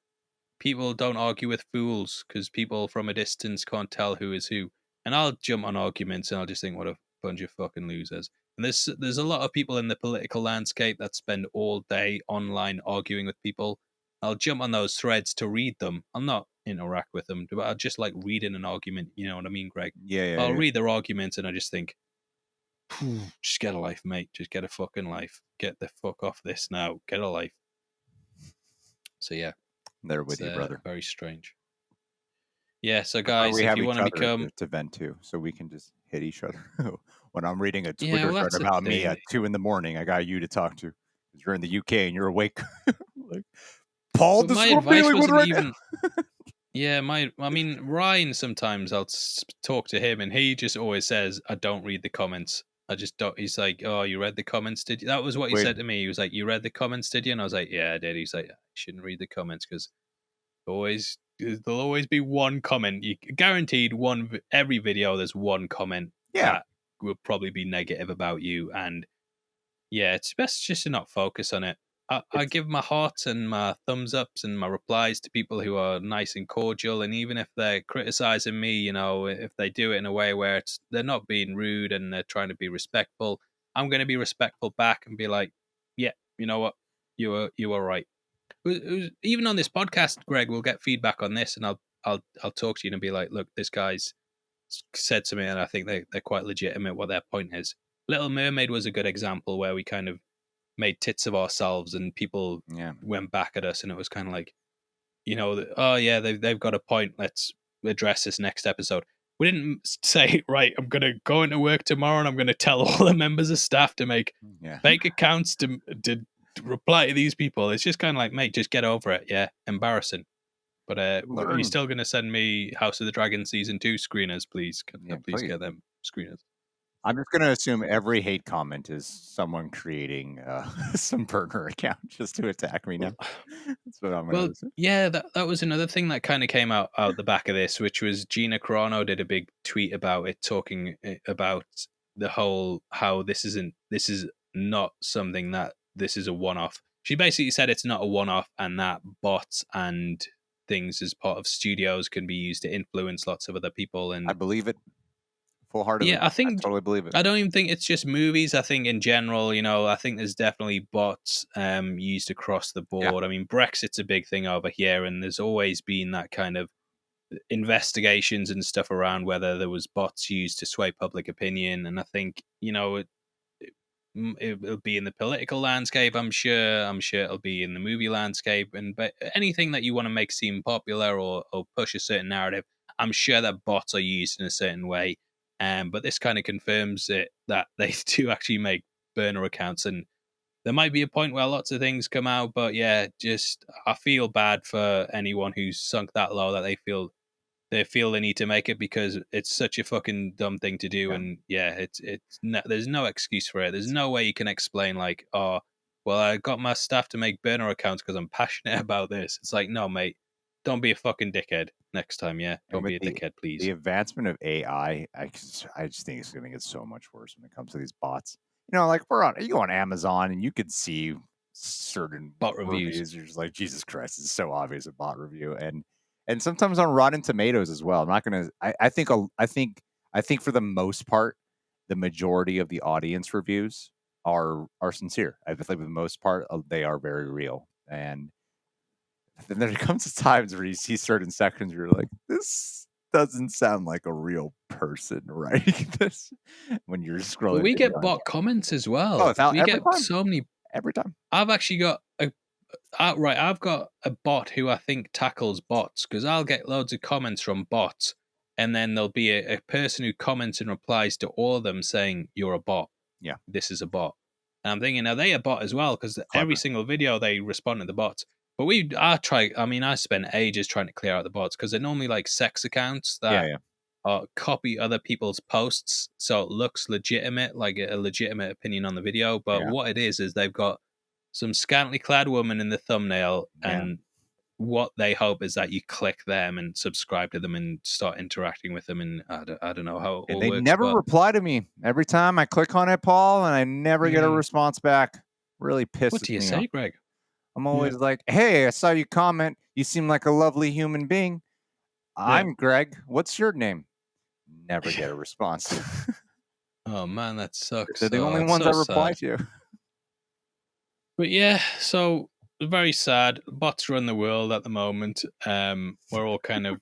people don't argue with fools because people from a distance can't tell who is who. And I'll jump on arguments and I'll just think, what a bunch of fucking losers. And there's a lot of people in the political landscape that spend all day online arguing with people. I'll jump on those threads to read them. I'll not interact with them, but I just like reading an argument. You know what I mean, Greg? Yeah, yeah, I'll yeah. read their arguments and I just think, just get a life, mate. Just get a fucking life. Get the fuck off this now. Get a life. So yeah, They're with it's you, brother. very strange. Yeah, so That's why guys, we if have you each want to other become, to vent to, so we can just hit each other. When I'm reading a yeah, Twitter well, thread that's the about me thing. at 2 a.m, I got you to talk to. 'Cause you're in the UK and you're awake. Like, Paul, But this my is what I'm advice dealing with wasn't right now. even. Yeah, I mean, Ryan. Sometimes I'll talk to him, and he just always says, "I don't read the comments. I just don't." He's like, "Oh, you read the comments? Did you?" That was what he Wait, said to me. He was like, "You read the comments, did you?" And I was like, "Yeah, I did." He's like, "You shouldn't read the comments because there'll always be one comment. You guaranteed one every video. There's one comment yeah, that will probably be negative about you, and yeah, it's best just to not focus on it. I it's give my heart and my thumbs ups and my replies to people who are nice and cordial, and even if they're criticizing me, if they do it in a way where they're not being rude and they're trying to be respectful, I'm going to be respectful back and be like, yeah, you know what, you were right. Even on this podcast, Greg, we'll get feedback on this, and I'll talk to you and be like, look, this guy's said to me, and I think they're quite legitimate what their point is. Little Mermaid was a good example where we kind of made tits of ourselves and people yeah. went back at us, and it was kind of like, oh yeah, they've got a point. Let's address this next episode. We didn't say, right, I'm going to go into work tomorrow and I'm going to tell all the members of staff to make Yeah. fake accounts to reply to these people. It's just kind of like, mate, just get over it. Yeah, embarrassing. But are you Learn. still going to send me House of the Dragon season 2 screeners, please? Can I Yeah, please please. get them screeners? I'm just going to assume every hate comment is someone creating some burner account just to attack me now. That's what I'm going Well, to assume. yeah, that was another thing that kind of came out the back of this, which was Gina Carano did a big tweet about it, talking about the whole how this is not something that this is a one off. She basically said it's not a one off, and that bots and things as part of studios can be used to influence lots of other people. I And believe it full-heartedly. yeah, I I think totally believe it. I don't even think it's just movies. I think in general, I think there's definitely bots used across the Yeah. board. I mean, Brexit's a big thing over here, and there's always been that kind of investigations and stuff around whether there was bots used to sway public opinion. And I think it'll be in the political landscape. I'm sure. I'm sure it'll be in the movie landscape, and but anything that you want to make seem popular or push a certain narrative, I'm sure that bots are used in a certain way. But this kind of confirms it that they do actually make burner accounts, and there might be a point where lots of things come out, but yeah, just I feel bad for anyone who's sunk that low that they feel they need to make it, because it's such a fucking dumb thing to do. Yeah. And yeah, there's no excuse for it. There's no way you can explain like, oh, well, I got my staff to make burner accounts because I'm passionate about this. It's like, no, mate, don't be a fucking dickhead next time. Yeah, And don't with be a dickhead, please. the advancement of AI, I just think it's going to get so much worse when it comes to these bots. You know, like you go on Amazon and you could see certain Bot reviews. reviews. You're just like, Jesus Christ, it's so obvious a bot review, and sometimes on Rotten Tomatoes as well. I'm not gonna. I think for the most part, the majority of the audience reviews are sincere. I think for the most part, they are very real. And then there comes times where you see certain sections where you're like, this doesn't sound like a real person writing this when you're But scrolling we video get on. bot comments as Oh, well. it's out We every get time. so many. Every time. I've actually got a outright. I've got a bot who I think tackles bots, because I'll get loads of comments from bots, and then there'll be a person who comments and replies to all of them saying, "You're a bot. Yeah. This is a bot." And I'm thinking, are they a bot as well? Because every Clever. single video they respond to the bots. But I spent ages trying to clear out the bots, because they're normally like sex accounts Yeah, that yeah. copy other people's posts, so it looks legitimate, like a legitimate opinion on the video. But Yeah. what it is they've got some scantily clad woman in the thumbnail, Man. and what they hope is that you click them and subscribe to them and start interacting with them. And I don't know how it And all they works, never but reply to me. Every time I click on it, Paul, and I never get a response back. Really what pisses do you me off. say, Greg? I'm always like, hey, I saw you comment. You seem like a lovely human being. Yeah. I'm Greg. What's your name? Never get a response. Oh man, that sucks. They're the Oh, only it's ones so I reply sad. to. But yeah, so very sad. Bots run the world at the moment. We're all kind of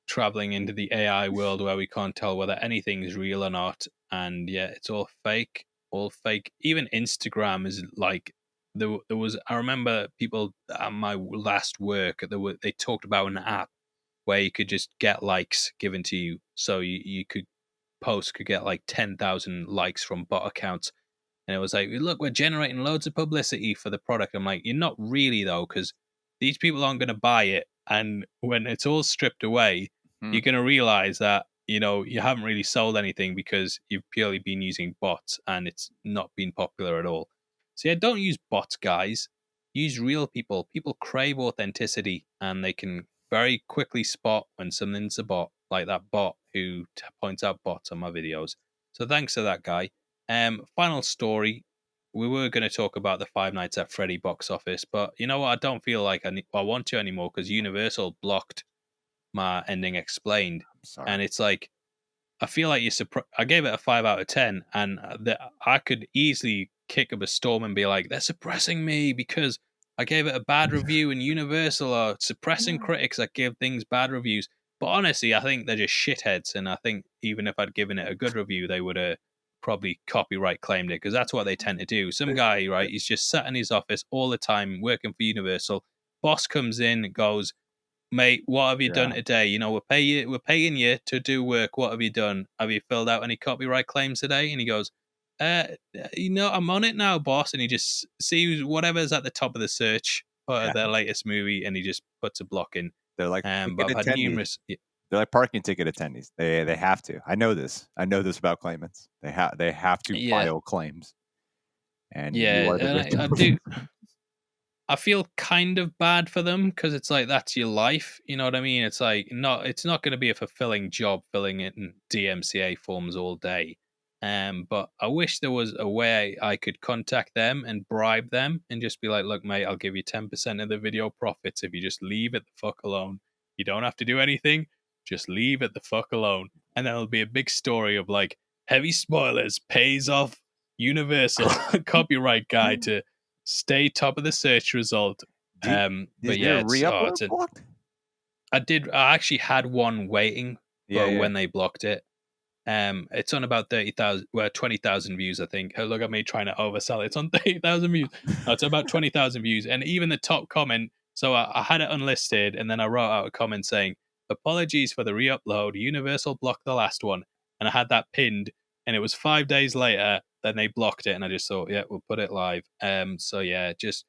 traveling into the AI world where we can't tell whether anything is real or not. And yeah, it's all fake, all fake. Even Instagram is like, there was, I remember people at my last work, they talked about an app where you could just get likes given to you. So you could could get like 10,000 likes from bot accounts. And it was like, look, we're generating loads of publicity for the product. I'm like, you're not really, though, because these people aren't going to buy it. And when it's all stripped away, Hmm. you're going to realize that, you haven't really sold anything, because you've purely been using bots and it's not been popular at all. So yeah, don't use bots, guys. Use real people. People crave authenticity, and they can very quickly spot when something's a bot, like that bot who points out bots on my videos. So thanks to that guy. Final story. We were going to talk about the Five Nights at Freddy box office, but you know what? I don't feel like I want to anymore, because Universal blocked my ending explained, I'm sorry. and it's like, I feel like I gave it a 5 out of 10, and I could easily kick up a storm and be like, they're suppressing me because I gave it a bad review, and Universal are suppressing critics that give things bad reviews. But honestly, I think they're just shitheads, and I think even if I'd given it a good review, they would have probably copyright claimed it, because that's what they tend to do. Some guy, right, he's just sat in his office all the time working for Universal. Boss comes in, goes, mate, what have you done Yeah. today? We're paying you to do work. What have you done? Have you filled out any copyright claims today? And he goes, I'm on it now, boss. And he just sees whatever's at the top of the search for Yeah. their latest movie, and he just puts a block in. They're like But ticket I've had attendees. numerous. They're like parking ticket attendees. They have to. I know this. I know this about claimants. They have to Yeah, file claims. And you yeah, are the and victim I of do. it. I feel kind of bad for them, because it's like, that's your life. You know what I mean? It's like, it's not going to be a fulfilling job filling it in DMCA forms all day. But I wish there was a way I could contact them and bribe them and just be like, look, mate, I'll give you 10% of the video profits if you just leave it the fuck alone. You don't have to do anything. Just leave it the fuck alone. And then it'll be a big story of like, heavy spoilers pays off Universal copyright guy to stay top of the search result. Do But Is there yeah, a re-upload blocked? I actually had one waiting Yeah, for yeah. when they blocked it. It's on about 30,000, 20,000 views, I think. Oh, look at me trying to oversell it. It's on 30,000 views. No, it's about 20,000 views. And even the top comment, so I had it unlisted, and then I wrote out a comment saying, apologies for the re-upload. Universal blocked the last one. And I had that pinned, and it was 5 days later, then they blocked it, and I just thought, yeah, we'll put it live. So yeah, just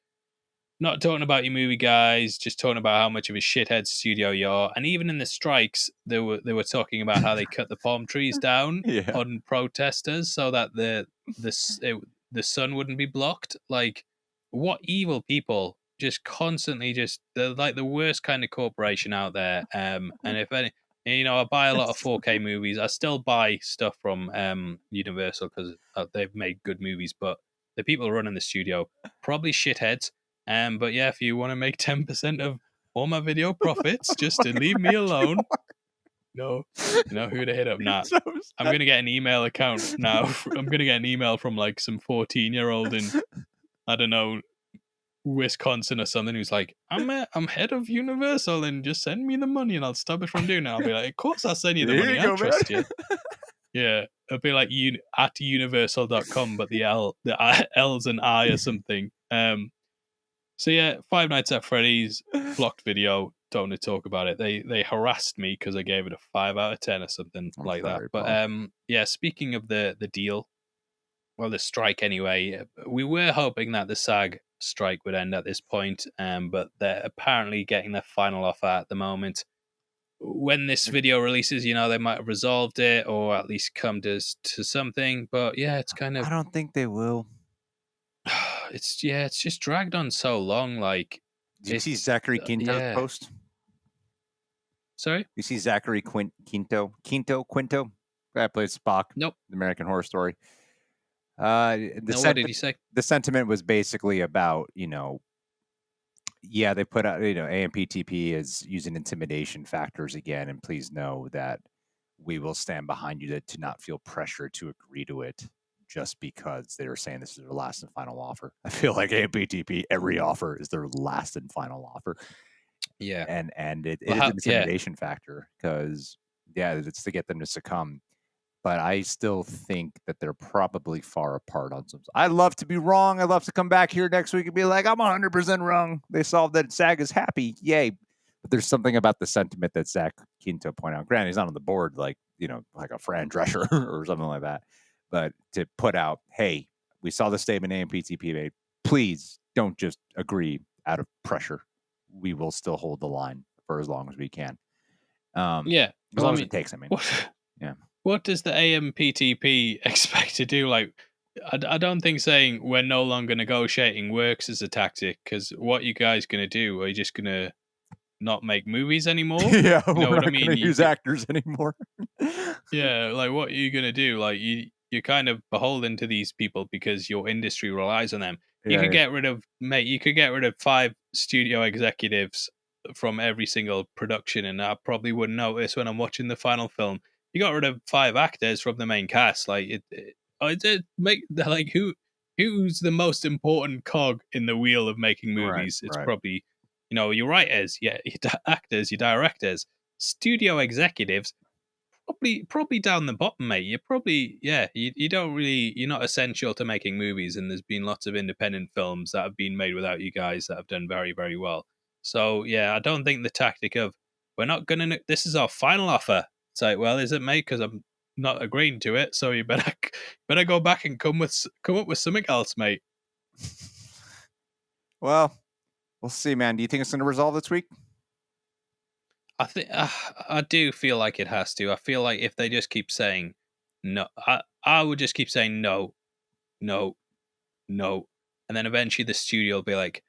not talking about your movie, guys. Just talking about how much of a shithead studio you are. And even in the strikes, they were talking about how they cut the palm trees down Yeah. on protesters so that the sun wouldn't be blocked. Like, what evil people! Just constantly, they're like the worst kind of corporation out there. And if any, I buy a lot of 4K movies. I still buy stuff from Universal because they've made good movies, but the people running the studio probably shitheads. But yeah, if you want to make 10% of all my video profits, just to leave me alone. No, you know who to hit up now. I'm gonna get an email account now. I'm gonna get an email from like some 14-year-old in, I don't know, Wisconsin or something, who's like, I'm head of Universal and just send me the money and I'll stop it from doing it. I'll be like, of course I'll send you the There money. you I go, trust man. you. Yeah, it'll be like at universal.com, but the L's an I or something. So yeah, Five Nights at Freddy's blocked video. Don't want to talk about it. They harassed me because I gave it a 5 out of 10 or something I'm like sorry, that. But Paul. yeah, speaking of the deal, well, the strike anyway. We were hoping that the SAG strike would end at this point, but they're apparently getting their final offer at the moment. When this video releases, they might have resolved it or at least come to something. But yeah, it's kind I of don't think they will. it's just dragged on so long. Like, Did you see it's Zachary Quinto's yeah. post? Sorry? You see Zachary Quinto? Guy plays Spock, Nope. the American Horror Story. The No, what did he say? the sentiment was basically about, yeah, they put out, AMPTP is using intimidation factors again, and please know that we will stand behind you to not feel pressure to agree to it just because they're saying this is their last and final offer. I feel like AMPTP, every offer is their last and final offer. Yeah. And it Well, is an yeah. intimidation factor because, yeah, it's to get them to succumb. But I still think that they're probably far apart on some. I'd love to be wrong. I'd love to come back here next week and be like, I'm 100% wrong. They solved that. SAG is happy. Yay. But there's something about the sentiment that Zach Quinto pointed out. Granted, he's not on the board like a Fran Drescher or something like that. But to put out, hey, we saw the statement AMPTP made. Please don't just agree out of pressure. We will still hold the line for as long as we can. Yeah. As long as it takes, I mean. Yeah. What does the AMPTP expect to do? Like, I don't think saying we're no longer negotiating works as a tactic, because what you guys going to do? Are you just going to not make movies anymore? Yeah, You know we're what I not mean? going to use actors anymore. Yeah, like, what are you going to do? Like, you're kind of beholden to these people because your industry relies on them. You could get rid of, mate, you could get rid of 5 studio executives from every single production, and I probably wouldn't notice when I'm watching the final film. You got rid of 5 actors from the main cast. Like, it make like, who's the most important cog in the wheel of making movies? It's Right. probably, your writers, yeah, your actors, your directors, studio executives. Probably down the bottom, mate. You're probably, yeah, you don't really, you're not essential to making movies, and there's been lots of independent films that have been made without you guys that have done very, very well. So yeah, I don't think the tactic of we're not gonna, this is our final offer. It's like, well, is it, mate? Because I'm not agreeing to it, so you better go back and come up with something else, mate. Well, we'll see, man. Do you think it's going to resolve this week? I think I do feel like it has to. I feel like if they just keep saying no, I would just keep saying no, no, no, and then eventually the studio will be like,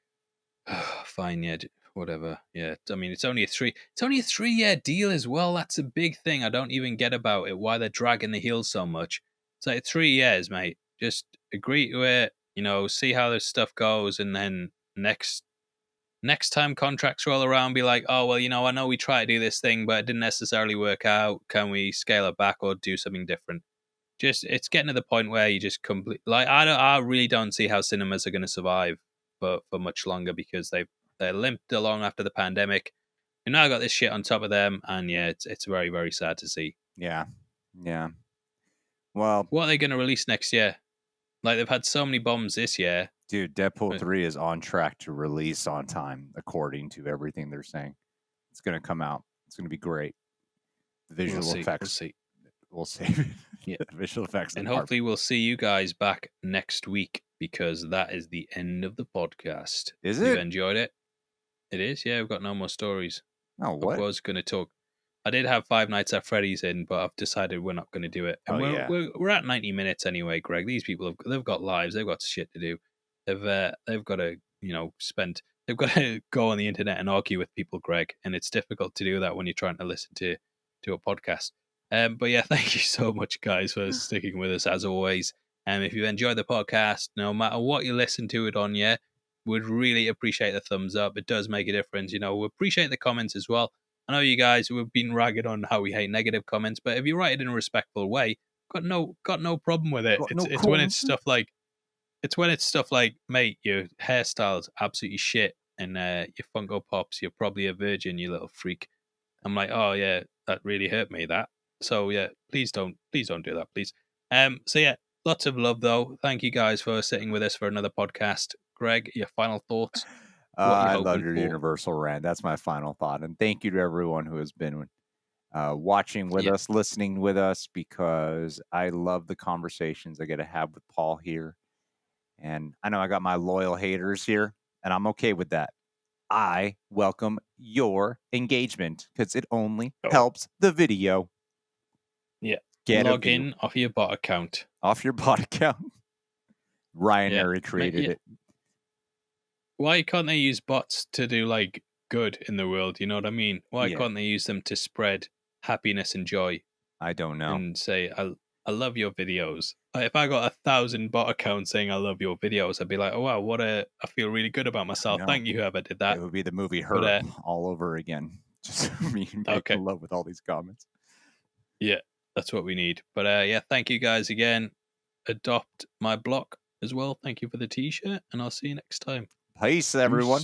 fine, yeah, whatever, yeah. I mean, it's only a 3-year deal as well. That's a big thing. I don't even get about it. Why they're dragging the heels so much? It's like 3 years, mate. Just agree to it. See how this stuff goes, and then next time contracts roll around, be like, oh well, I know we tried to do this thing, but it didn't necessarily work out. Can we scale it back or do something different? Just, it's getting to the point where you just like, I really don't see how cinemas are going to survive for much longer, because they're limped along after the pandemic, and now got this shit on top of them, and yeah, it's very, very sad to see. Yeah. Well, What are they going to release next year? Like, they've had so many bombs this year. dude, Deadpool 3 is on track to release on time, according to everything they're saying. It's going to come out. It's going to be great. The visual effects. We'll see. we'll save it. Yeah. Visual effects And department. hopefully we'll see you guys back next week, because that is the end of the podcast. Is We've it? enjoyed it. It is, yeah. We've got no more stories. Oh, I what? was going to talk. I did have Five Nights at Freddy's in, but I've decided we're not going to do it. And Oh, yeah. we're at 90 minutes anyway, Greg. These people they've got lives. They've got shit to do. They've got to they've got to go on the internet and argue with people, Greg. And it's difficult to do that when you're trying to listen to a podcast. But yeah, thank you so much, guys, for sticking with us as always. And if you enjoyed the podcast, no matter what you listen to it on, yeah, would really appreciate the thumbs up. It does make a difference. We appreciate the comments as well. I know you guys have been ragging on how we hate negative comments, but if you write it in a respectful way, got no problem with it. It's when it's stuff like mate, your hairstyle's absolutely shit, and your Funko Pops, you're probably a virgin, you little freak. I'm like, oh yeah, that really hurt me. That. So yeah, please don't do that, please. So yeah, lots of love though. Thank you guys for sitting with us for another podcast. Greg, your final thoughts? What you I hoping love your for? universal rant. That's my final thought. And thank you to everyone who has been watching with Yeah. us, listening with us, because I love the conversations I get to have with Paul here. And I know I got my loyal haters here, and I'm okay with that. I welcome your engagement because it only helps the video. Yeah. Get Log in off your bot account. Off your bot account. Ryan Airy created it. Why can't they use bots to do like good in the world? You know what I mean? Why Yeah. can't they use them to spread happiness and joy? I don't know. And say, I love your videos. If I got 1,000 bot accounts saying I love your videos, I'd be like, oh wow, I feel really good about myself. Thank you, whoever did that. It would be the movie Her all over again. Just me making love with all these comments. Yeah, that's what we need. But yeah, thank you guys again. Adopt my block as well. Thank you for the t-shirt, and I'll see you next time. Peace, everyone.